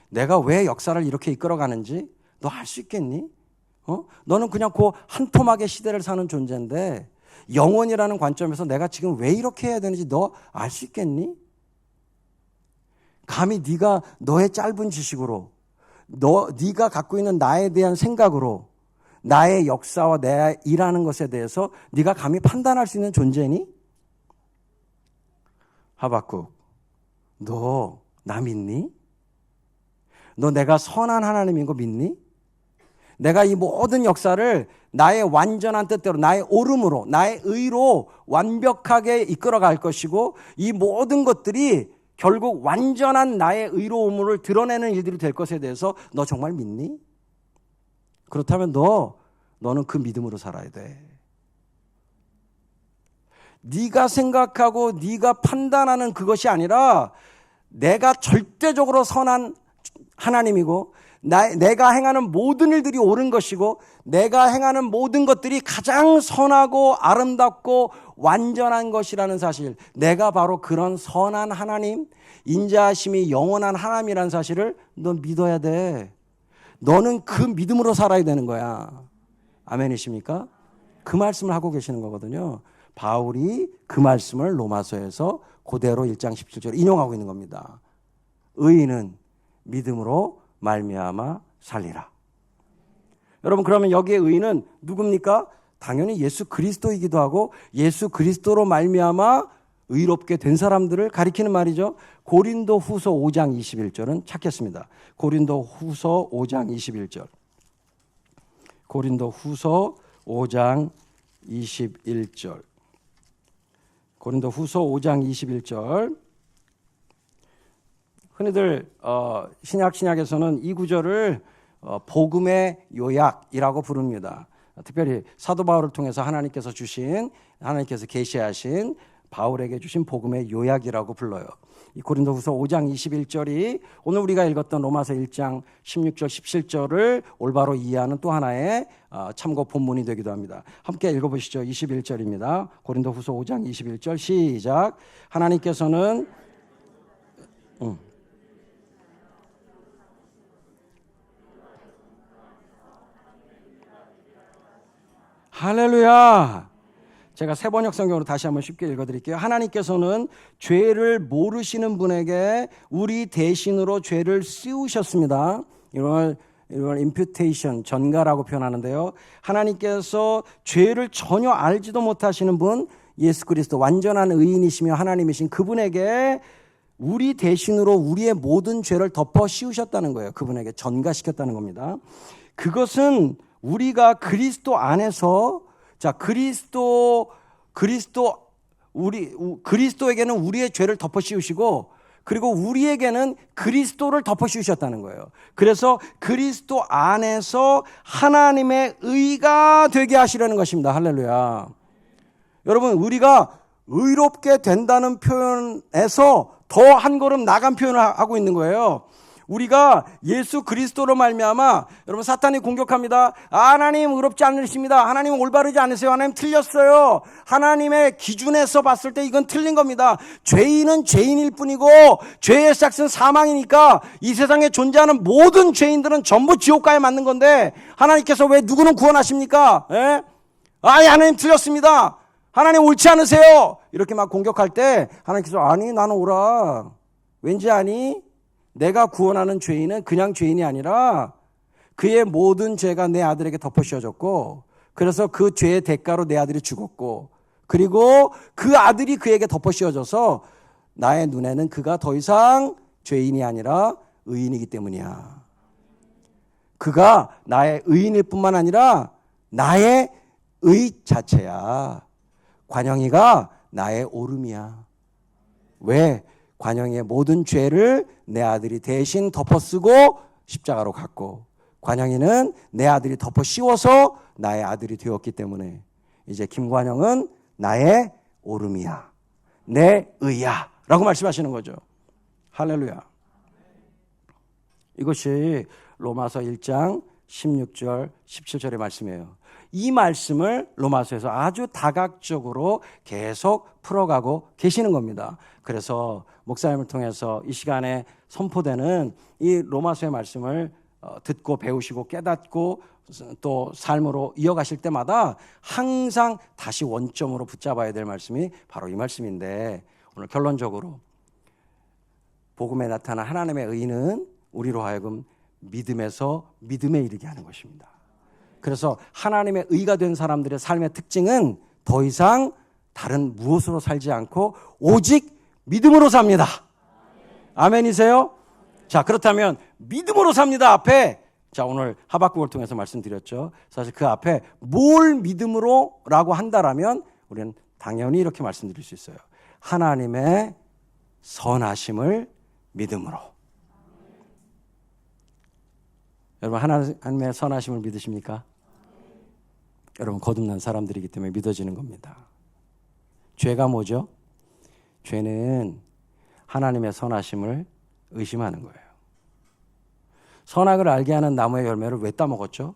내가 왜 역사를 이렇게 이끌어가는지 너 알 수 있겠니? 너는 그냥 그 한 토막의 시대를 사는 존재인데 영원이라는 관점에서 내가 지금 왜 이렇게 해야 되는지 너 알 수 있겠니? 감히 네가 너의 짧은 지식으로 네가 갖고 있는 나에 대한 생각으로 나의 역사와 내 일하는 것에 대해서 네가 감히 판단할 수 있는 존재니? 하박국, 너 나 믿니? 너 내가 선한 하나님인 거 믿니? 내가 이 모든 역사를 나의 완전한 뜻대로, 나의 옳음으로, 나의 의로 완벽하게 이끌어갈 것이고, 이 모든 것들이 결국 완전한 나의 의로움을 드러내는 일들이 될 것에 대해서 너 정말 믿니? 그렇다면 너는 그 믿음으로 살아야 돼. 네가 생각하고 네가 판단하는 그것이 아니라 내가 절대적으로 선한 하나님이고 내가 행하는 모든 일들이 옳은 것이고 내가 행하는 모든 것들이 가장 선하고 아름답고 완전한 것이라는 사실, 내가 바로 그런 선한 하나님, 인자하심이 영원한 하나님이라는 사실을 넌 믿어야 돼. 너는 그 믿음으로 살아야 되는 거야. 아멘이십니까? 그 말씀을 하고 계시는 거거든요. 바울이 그 말씀을 로마서에서 그대로 1장 17절 인용하고 있는 겁니다. 의인은 믿음으로 말미암아 살리라. 여러분, 그러면 여기에 의인은 누굽니까? 당연히 예수 그리스도이기도 하고 예수 그리스도로 말미암아 의롭게 된 사람들을 가리키는 말이죠. 고린도 후서 5장 21절은 찾겠습니다. 고린도 후서 5장 21절. 고린도 후서 5장 21절. 고린도 후서 5장 21절. 흔히들 신약에서는 이 구절을 복음의 요약이라고 부릅니다. 특별히 사도 바울을 통해서 하나님께서 계시하신 바울에게 주신 복음의 요약이라고 불러요. 이 고린도후서 5장 21절이 오늘 우리가 읽었던 로마서 1장 16절 17절을 올바로 이해하는 또 하나의 참고 본문이 되기도 합니다. 함께 읽어보시죠. 21절입니다. 고린도후서 5장 21절 시작. 하나님께서는 할렐루야. 제가 새번역 성경으로 다시 한번 쉽게 읽어드릴게요. 하나님께서는 죄를 모르시는 분에게 우리 대신으로 죄를 씌우셨습니다. 이걸 imputation, 전가라고 표현하는데요. 하나님께서 죄를 전혀 알지도 못하시는 분, 예수 그리스도 완전한 의인이시며 하나님이신 그분에게 우리 대신으로 우리의 모든 죄를 덮어 씌우셨다는 거예요. 그분에게 전가시켰다는 겁니다. 그것은 우리가 그리스도 안에서 그리스도에게는 우리의 죄를 덮어 씌우시고 그리고 우리에게는 그리스도를 덮어 씌우셨다는 거예요. 그래서 그리스도 안에서 하나님의 의가 되게 하시려는 것입니다. 할렐루야. 여러분, 우리가 의롭게 된다는 표현에서 더 한 걸음 나간 표현을 하고 있는 거예요. 우리가 예수 그리스도로 말미암아, 여러분, 사탄이 공격합니다. 하나님 의롭지 않으십니다. 하나님 올바르지 않으세요. 하나님 틀렸어요. 하나님의 기준에서 봤을 때 이건 틀린 겁니다. 죄인은 죄인일 뿐이고 죄의 시작은 사망이니까 이 세상에 존재하는 모든 죄인들은 전부 지옥 가에 맞는 건데 하나님께서 왜 누구는 구원하십니까? 예? 하나님 틀렸습니다. 하나님 옳지 않으세요. 이렇게 막 공격할 때 하나님께서 아니, 나는 옳아. 왠지 아니? 내가 구원하는 죄인은 그냥 죄인이 아니라 그의 모든 죄가 내 아들에게 덮어 씌워졌고 그래서 그 죄의 대가로 내 아들이 죽었고 그리고 그 아들이 그에게 덮어 씌워져서 나의 눈에는 그가 더 이상 죄인이 아니라 의인이기 때문이야. 그가 나의 의인일 뿐만 아니라 나의 의 자체야. 관영이가 나의 오름이야. 왜? 관영의 모든 죄를 내 아들이 대신 덮어쓰고 십자가로 갔고 관영이는 내 아들이 덮어 씌워서 나의 아들이 되었기 때문에 이제 김관영은 나의 오름이야. 내 의야. 라고 말씀하시는 거죠. 할렐루야. 이것이 로마서 1장 16절 17절의 말씀이에요. 이 말씀을 로마서에서 아주 다각적으로 계속 풀어가고 계시는 겁니다. 그래서 목사님을 통해서 이 시간에 선포되는 이 로마서의 말씀을 듣고 배우시고 깨닫고 또 삶으로 이어가실 때마다 항상 다시 원점으로 붙잡아야 될 말씀이 바로 이 말씀인데, 오늘 결론적으로 복음에 나타난 하나님의 의는 우리로 하여금 믿음에서 믿음에 이르게 하는 것입니다. 그래서 하나님의 의가 된 사람들의 삶의 특징은 더 이상 다른 무엇으로 살지 않고 오직 믿음으로 삽니다. 아멘이세요? 자, 그렇다면 믿음으로 삽니다 앞에, 자, 오늘 하박국을 통해서 말씀드렸죠. 사실 그 앞에 뭘 믿음으로 라고 한다라면 우리는 당연히 이렇게 말씀드릴 수 있어요. 하나님의 선하심을 믿음으로. 여러분, 하나님의 선하심을 믿으십니까? 여러분, 거듭난 사람들이기 때문에 믿어지는 겁니다. 죄가 뭐죠? 죄는 하나님의 선하심을 의심하는 거예요. 선악을 알게 하는 나무의 열매를 왜 따먹었죠?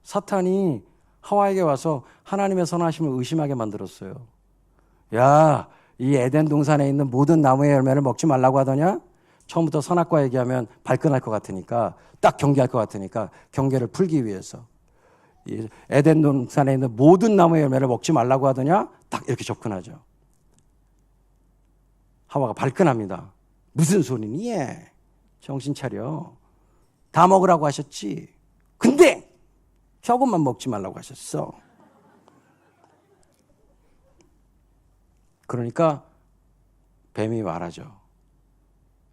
사탄이 하와에게 와서 하나님의 선하심을 의심하게 만들었어요. 야, 이 에덴 동산에 있는 모든 나무의 열매를 먹지 말라고 하더냐? 처음부터 선악과 얘기하면 발끈할 것 같으니까, 딱 경계할 것 같으니까 경계를 풀기 위해서 이 에덴 동산에 있는 모든 나무의 열매를 먹지 말라고 하더냐? 딱 이렇게 접근하죠. 하와가 발끈합니다. 무슨 소리니? 예. 정신 차려. 다 먹으라고 하셨지. 근데 저것만 먹지 말라고 하셨어. 그러니까 뱀이 말하죠.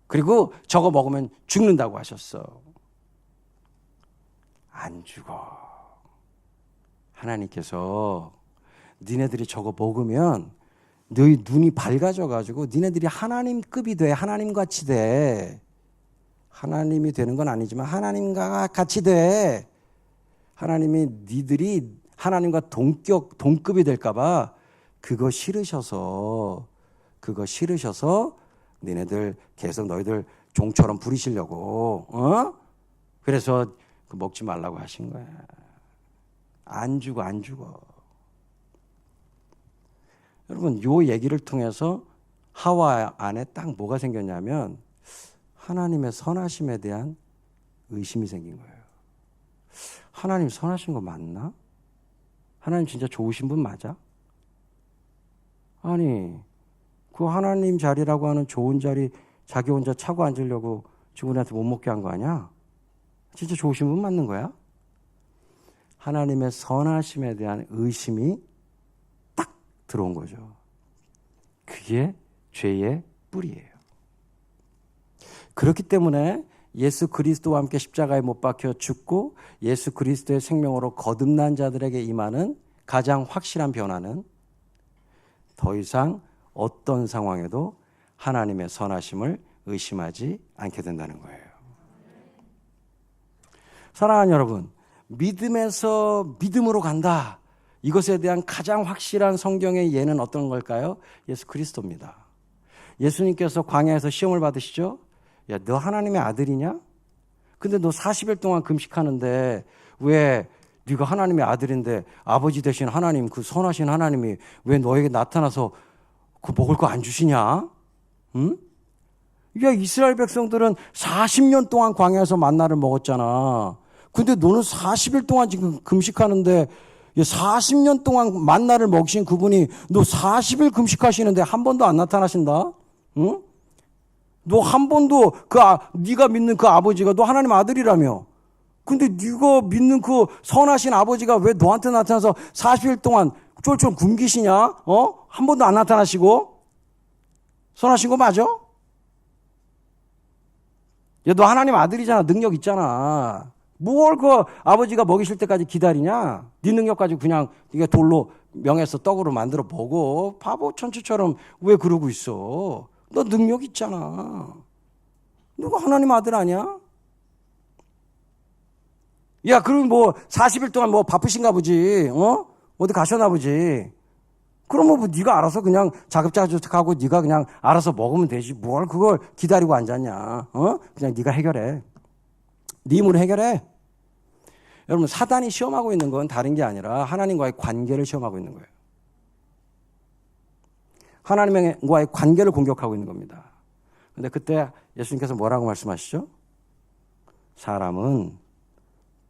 그리고 저거 먹으면 죽는다고 하셨어. 안 죽어. 하나님께서 니네들이 저거 먹으면 너희 눈이 밝아져가지고 니네들이 하나님급이 돼. 하나님같이 돼. 하나님이 되는 건 아니지만 하나님과 같이 돼. 하나님이 니들이 하나님과 동급이 될까봐 그거 싫으셔서 니네들 계속 너희들 종처럼 부리시려고 그래서 먹지 말라고 하신 거야. 안 죽어. 여러분, 요 얘기를 통해서 하와 안에 딱 뭐가 생겼냐면 하나님의 선하심에 대한 의심이 생긴 거예요. 하나님 선하신 거 맞나? 하나님 진짜 좋으신 분 맞아? 아니, 그 하나님 자리라고 하는 좋은 자리 자기 혼자 차고 앉으려고 직원한테 못 먹게 한 거 아니야? 진짜 좋으신 분 맞는 거야? 하나님의 선하심에 대한 의심이 딱 들어온 거죠. 그게 죄의 뿌리예요. 그렇기 때문에 예수 그리스도와 함께 십자가에 못 박혀 죽고 예수 그리스도의 생명으로 거듭난 자들에게 임하는 가장 확실한 변화는 더 이상 어떤 상황에도 하나님의 선하심을 의심하지 않게 된다는 거예요. 사랑하는 여러분, 믿음에서 믿음으로 간다. 이것에 대한 가장 확실한 성경의 예는 어떤 걸까요? 예수 그리스도입니다. 예수님께서 광야에서 시험을 받으시죠? 야, 너 하나님의 아들이냐? 근데 너 40일 동안 금식하는데 왜 네가 하나님의 아들인데 아버지 되신 하나님, 그 선하신 하나님이 왜 너에게 나타나서 그 먹을 거 안 주시냐? 응? 야, 이스라엘 백성들은 40년 동안 광야에서 만나를 먹었잖아. 근데 너는 40일 동안 지금 금식하는데 40년 동안 만나를 먹이신 그분이 너 40일 금식하시는데 한 번도 안 나타나신다? 응? 너 한 번도 네가 믿는 그 아버지가 너 하나님 아들이라며. 근데 네가 믿는 그 선하신 아버지가 왜 너한테 나타나서 40일 동안 쫄쫄 굶기시냐? 한 번도 안 나타나시고? 선하신 거 맞아? 야, 너 하나님 아들이잖아. 능력 있잖아. 뭘 그 아버지가 먹이실 때까지 기다리냐? 네 능력 가지고 그냥 네가 돌로 명해서 떡으로 만들어 먹어. 바보 천추처럼 왜 그러고 있어? 너 능력 있잖아. 누가 하나님 아들 아니야? 야, 그럼 뭐 40일 동안 뭐 바쁘신가 보지. 어디 가셨나 보지. 그럼 뭐 네가 알아서 그냥 자급자족하고 네가 그냥 알아서 먹으면 되지. 뭘 그걸 기다리고 앉았냐. 그냥 네가 해결해. 네 힘으로 해결해. 여러분, 사단이 시험하고 있는 건 다른 게 아니라 하나님과의 관계를 시험하고 있는 거예요. 하나님과의 관계를 공격하고 있는 겁니다. 그런데 그때 예수님께서 뭐라고 말씀하시죠? 사람은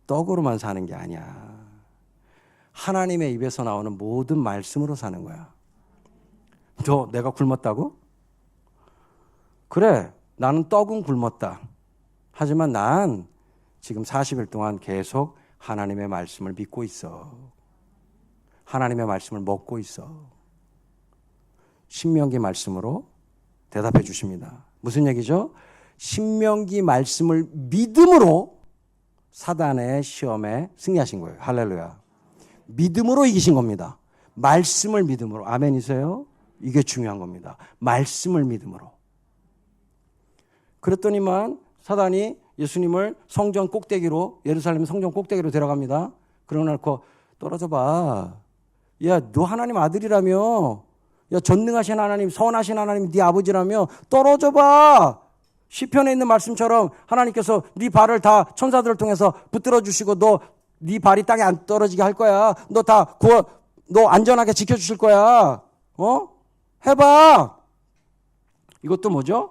떡으로만 사는 게 아니야. 하나님의 입에서 나오는 모든 말씀으로 사는 거야. 너 내가 굶었다고? 그래, 나는 떡은 굶었다. 하지만 난 지금 40일 동안 계속 하나님의 말씀을 믿고 있어. 하나님의 말씀을 먹고 있어. 신명기 말씀으로 대답해 주십니다. 무슨 얘기죠? 신명기 말씀을 믿음으로 사단의 시험에 승리하신 거예요. 할렐루야. 믿음으로 이기신 겁니다. 말씀을 믿음으로. 아멘이세요? 이게 중요한 겁니다. 말씀을 믿음으로. 그랬더니만 사단이 예수님을 성전 꼭대기로, 예루살렘 성전 꼭대기로 데려갑니다. 그러고 떨어져 봐. 야, 너 하나님 아들이라며. 야, 전능하신 하나님, 선하신 하나님, 네 아버지라며. 떨어져 봐. 시편에 있는 말씀처럼 하나님께서 네 발을 다 천사들을 통해서 붙들어 주시고 네 발이 땅에 안 떨어지게 할 거야. 너 안전하게 지켜주실 거야. 해봐. 이것도 뭐죠?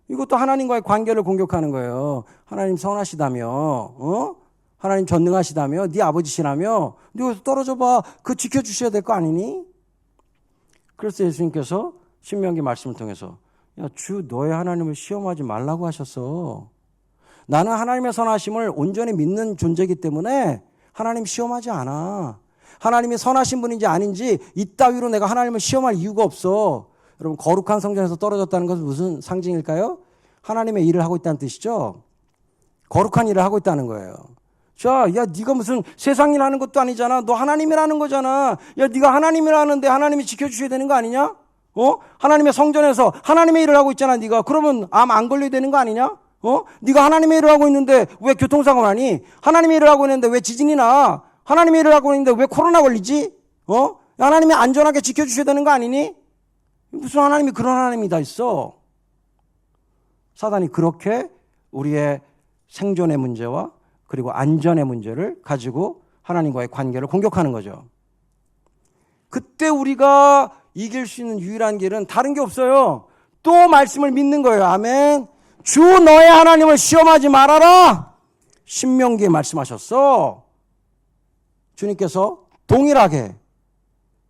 이것도 하나님과의 관계를 공격하는 거예요. 하나님 선하시다며, 하나님 전능하시다며, 네 아버지시라며, 네 여기서 떨어져 봐. 그거 지켜주셔야 될 거 아니니? 그래서 예수님께서 신명기 말씀을 통해서 야, 주 너의 하나님을 시험하지 말라고 하셨어. 나는 하나님의 선하심을 온전히 믿는 존재이기 때문에 하나님 시험하지 않아. 하나님이 선하신 분인지 아닌지 이따위로 내가 하나님을 시험할 이유가 없어. 여러분, 거룩한 성전에서 떨어졌다는 것은 무슨 상징일까요? 하나님의 일을 하고 있다는 뜻이죠. 거룩한 일을 하고 있다는 거예요. 자, 야, 네가 무슨 세상 일 하는 것도 아니잖아. 너 하나님이라는 거잖아. 야, 네가 하나님이라는데 하나님이 지켜주셔야 되는 거 아니냐? 하나님의 성전에서 하나님의 일을 하고 있잖아, 네가. 그러면 암 안 걸려야 되는 거 아니냐? 네가 하나님의 일을 하고 있는데 왜 교통사고 나니? 하나님의 일을 하고 있는데 왜 지진이 나? 하나님의 일을 하고 있는데 왜 코로나 걸리지? 하나님이 안전하게 지켜주셔야 되는 거 아니니? 무슨 하나님이 그런 하나님이 다 있어? 사단이 그렇게 우리의 생존의 문제와 그리고 안전의 문제를 가지고 하나님과의 관계를 공격하는 거죠. 그때 우리가 이길 수 있는 유일한 길은 다른 게 없어요. 또 말씀을 믿는 거예요. 아멘. 주 너의 하나님을 시험하지 말아라. 신명기에 말씀하셨어. 주님께서 동일하게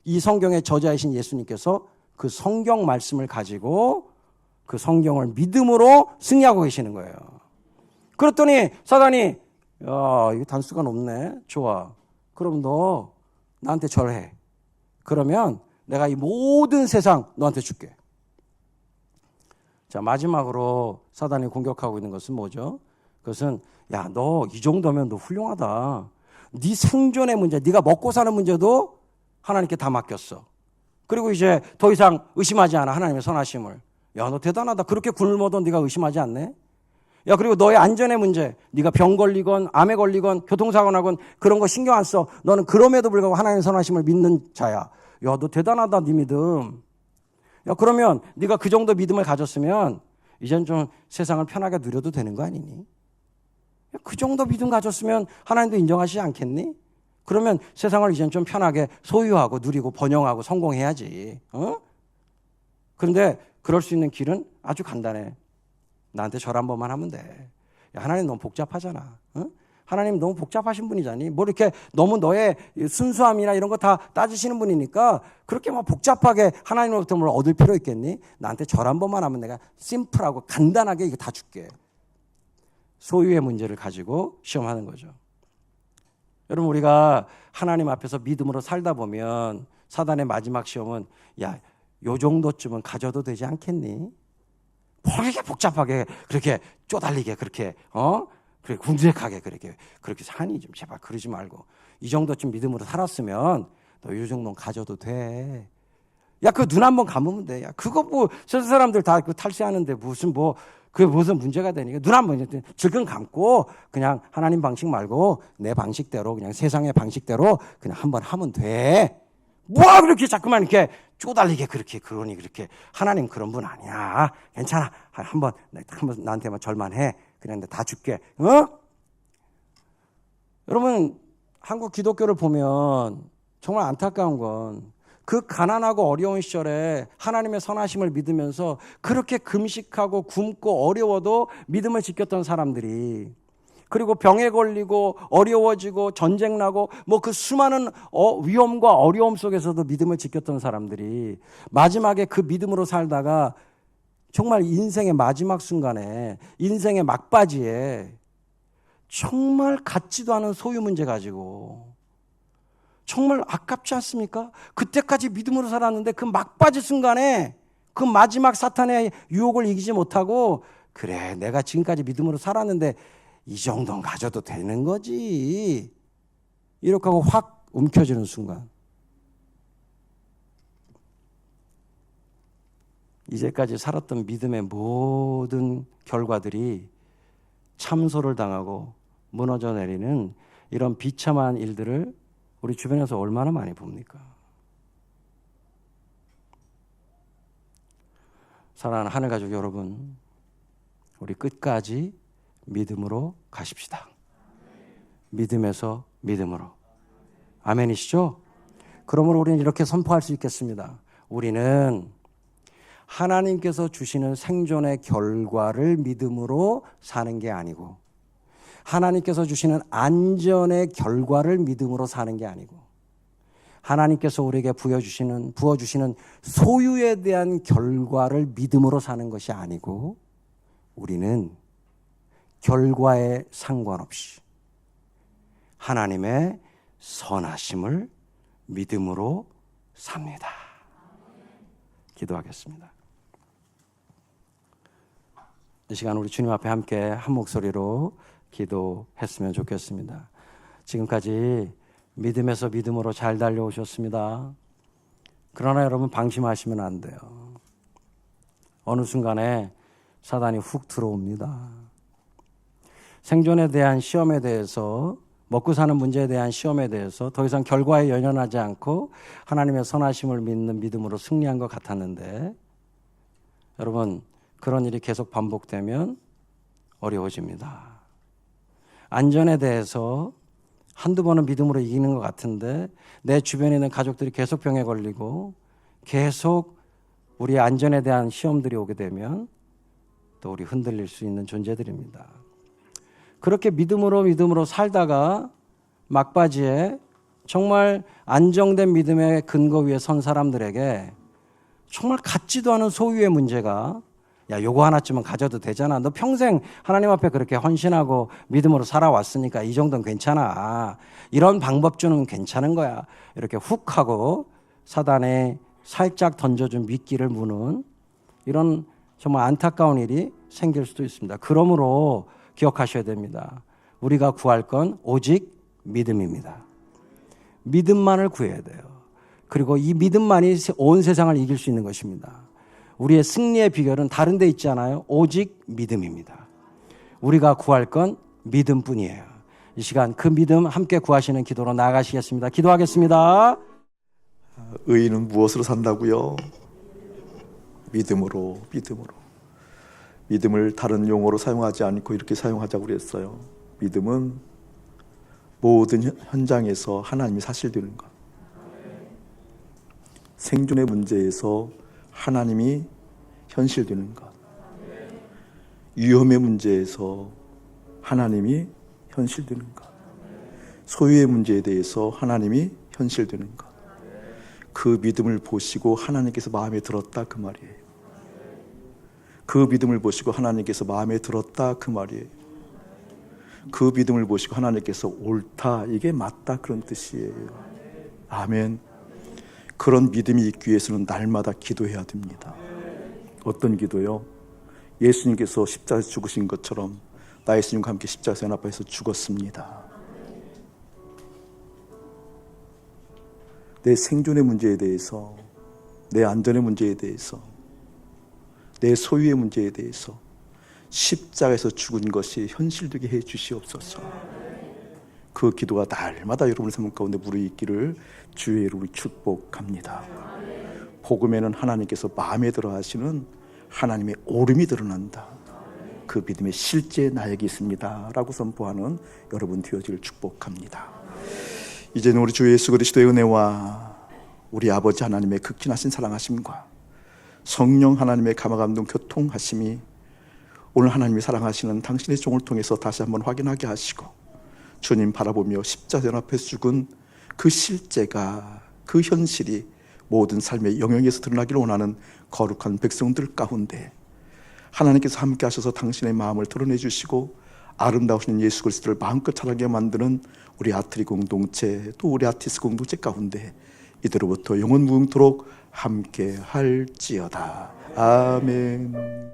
이 성경의 저자이신 예수님께서 그 성경 말씀을 가지고 그 성경을 믿음으로 승리하고 계시는 거예요. 그랬더니 사단이 이거 단수가 높네. 좋아. 그럼 너 나한테 절해. 그러면 내가 이 모든 세상 너한테 줄게. 자, 마지막으로 사단이 공격하고 있는 것은 뭐죠? 그것은 야, 너 이 정도면 너 훌륭하다. 네 생존의 문제, 네가 먹고 사는 문제도 하나님께 다 맡겼어. 그리고 이제 더 이상 의심하지 않아. 하나님의 선하심을. 야, 너 대단하다. 그렇게 굶어도 네가 의심하지 않네. 야, 그리고 너의 안전의 문제, 네가 병 걸리건 암에 걸리건 교통사고 나건 그런 거 신경 안 써. 너는 그럼에도 불구하고 하나님의 선하심을 믿는 자야. 야, 너 대단하다, 네 믿음. 야, 그러면 네가 그 정도 믿음을 가졌으면 이젠 좀 세상을 편하게 누려도 되는 거 아니니? 야, 그 정도 믿음 가졌으면 하나님도 인정하시지 않겠니? 그러면 세상을 이젠 좀 편하게 소유하고 누리고 번영하고 성공해야지. 그런데 그럴 수 있는 길은 아주 간단해. 나한테 절 한 번만 하면 돼. 야, 하나님 너무 복잡하잖아. 하나님 너무 복잡하신 분이잖니. 뭐 이렇게 너무 너의 순수함이나 이런 거 다 따지시는 분이니까 그렇게 막 복잡하게 하나님으로부터 뭘 얻을 필요 있겠니? 나한테 절 한 번만 하면 내가 심플하고 간단하게 이거 다 줄게. 소유의 문제를 가지고 시험하는 거죠. 여러분, 우리가 하나님 앞에서 믿음으로 살다 보면 사단의 마지막 시험은 야, 요 정도쯤은 가져도 되지 않겠니? 뭐 이렇게 복잡하게 그렇게 쪼달리게 그렇게 그래 궁색하게 그렇게 사니 좀 제발 그러지 말고 이 정도쯤 믿음으로 살았으면 너 이 정도는 가져도 돼. 야, 그 눈 한번 감으면 돼. 야, 그거 뭐 세상 사람들 다 그 탈세하는데 무슨 뭐 그게 무슨 문제가 되니까 눈 한번 질끈 감고 그냥 하나님 방식 말고 내 방식대로 그냥 세상의 방식대로 그냥 한번 하면 돼. 뭐 그렇게 자꾸만 이렇게 쪼달리게 그러니 그렇게 하나님 그런 분 아니야. 괜찮아. 한번 나한테만 절만해. 그냥 다 줄게. 여러분, 한국 기독교를 보면 정말 안타까운 건 그 가난하고 어려운 시절에 하나님의 선하심을 믿으면서 그렇게 금식하고 굶고 어려워도 믿음을 지켰던 사람들이, 그리고 병에 걸리고 어려워지고 전쟁 나고 뭐 그 수많은 위험과 어려움 속에서도 믿음을 지켰던 사람들이 마지막에 그 믿음으로 살다가 정말 인생의 마지막 순간에 인생의 막바지에 정말 같지도 않은 소유 문제 가지고 정말 아깝지 않습니까? 그때까지 믿음으로 살았는데 그 막바지 순간에 그 마지막 사탄의 유혹을 이기지 못하고 그래 내가 지금까지 믿음으로 살았는데 이 정도는 가져도 되는 거지 이렇게 하고 확 움켜쥐는 순간 이제까지 살았던 믿음의 모든 결과들이 참소를 당하고 무너져 내리는 이런 비참한 일들을 우리 주변에서 얼마나 많이 봅니까? 사랑하는 하늘 가족 여러분, 우리 끝까지 믿음으로 가십시다. 믿음에서 믿음으로. 아멘이시죠? 그러므로 우리는 이렇게 선포할 수 있겠습니다. 우리는 하나님께서 주시는 생존의 결과를 믿음으로 사는 게 아니고, 하나님께서 주시는 안전의 결과를 믿음으로 사는 게 아니고, 하나님께서 우리에게 부어주시는 소유에 대한 결과를 믿음으로 사는 것이 아니고, 우리는 결과에 상관없이 하나님의 선하심을 믿음으로 삽니다. 기도하겠습니다. 이 시간 우리 주님 앞에 함께 한 목소리로 기도했으면 좋겠습니다. 지금까지 믿음에서 믿음으로 잘 달려오셨습니다. 그러나 여러분 방심하시면 안 돼요. 어느 순간에 사단이 훅 들어옵니다. 생존에 대한 시험에 대해서, 먹고 사는 문제에 대한 시험에 대해서 더 이상 결과에 연연하지 않고 하나님의 선하심을 믿는 믿음으로 승리한 것 같았는데, 여러분 그런 일이 계속 반복되면 어려워집니다. 안전에 대해서 한두 번은 믿음으로 이기는 것 같은데 내 주변에 있는 가족들이 계속 병에 걸리고 계속 우리의 안전에 대한 시험들이 오게 되면 또 우리 흔들릴 수 있는 존재들입니다. 그렇게 믿음으로 살다가 막바지에 정말 안정된 믿음의 근거 위에 선 사람들에게 정말 같지도 않은 소유의 문제가, 야, 요거 하나쯤은 가져도 되잖아. 너 평생 하나님 앞에 그렇게 헌신하고 믿음으로 살아왔으니까 이 정도는 괜찮아. 이런 방법주는 괜찮은 거야. 이렇게 훅 하고 사단에 살짝 던져준 미끼를 무는 이런 정말 안타까운 일이 생길 수도 있습니다. 그러므로 기억하셔야 됩니다. 우리가 구할 건 오직 믿음입니다. 믿음만을 구해야 돼요. 그리고 이 믿음만이 온 세상을 이길 수 있는 것입니다. 우리의 승리의 비결은 다른 데 있지 않아요? 오직 믿음입니다. 우리가 구할 건 믿음뿐이에요. 이 시간 그 믿음 함께 구하시는 기도로 나아가시겠습니다. 기도하겠습니다. 의인은 무엇으로 산다고요? 믿음으로. 믿음을 다른 용어로 사용하지 않고 이렇게 사용하자고 그랬어요. 믿음은 모든 현장에서 하나님이 사실되는 것. 생존의 문제에서 하나님이 현실되는 것. 위험의 문제에서 하나님이 현실되는 것. 소유의 문제에 대해서 하나님이 현실되는 것. 그 믿음을 보시고 하나님께서 마음에 들었다 그 말이에요. 그 믿음을 보시고 하나님께서 마음에 들었다 그 말이에요. 그 믿음을 보시고 하나님께서 옳다, 이게 맞다, 그런 뜻이에요. 아멘. 그런 믿음이 있기 위해서는 날마다 기도해야 됩니다. 어떤 기도요? 예수님께서 십자가에서 죽으신 것처럼 나 예수님과 함께 십자가 연합해서 죽었습니다. 내 생존의 문제에 대해서, 내 안전의 문제에 대해서, 내 소유의 문제에 대해서 십자가에서 죽은 것이 현실되게 해 주시옵소서. 그 기도가 날마다 여러분의 삶 가운데 무르익기를 주의 이름으로 축복합니다. 복음에는 하나님께서 마음에 들어 하시는 하나님의 오름이 드러난다. 그 믿음의 실제 나에게 있습니다 라고 선포하는 여러분 되어지를 축복합니다. 이제는 우리 주 예수 그리스도의 은혜와 우리 아버지 하나님의 극진하신 사랑하심과 성령 하나님의 감화감동 교통하심이 오늘 하나님이 사랑하시는 당신의 종을 통해서 다시 한번 확인하게 하시고, 주님 바라보며 십자가 연합해서 죽은 그 실제가, 그 현실이 모든 삶의 영역에서 드러나기를 원하는 거룩한 백성들 가운데 하나님께서 함께 하셔서 당신의 마음을 드러내 주시고 아름다우신 예수 그리스도를 마음껏 자라게 만드는 우리 아트리 공동체, 또 우리 아티스 공동체 가운데 이대로부터 영원 무궁토록 함께 할지어다. 아멘.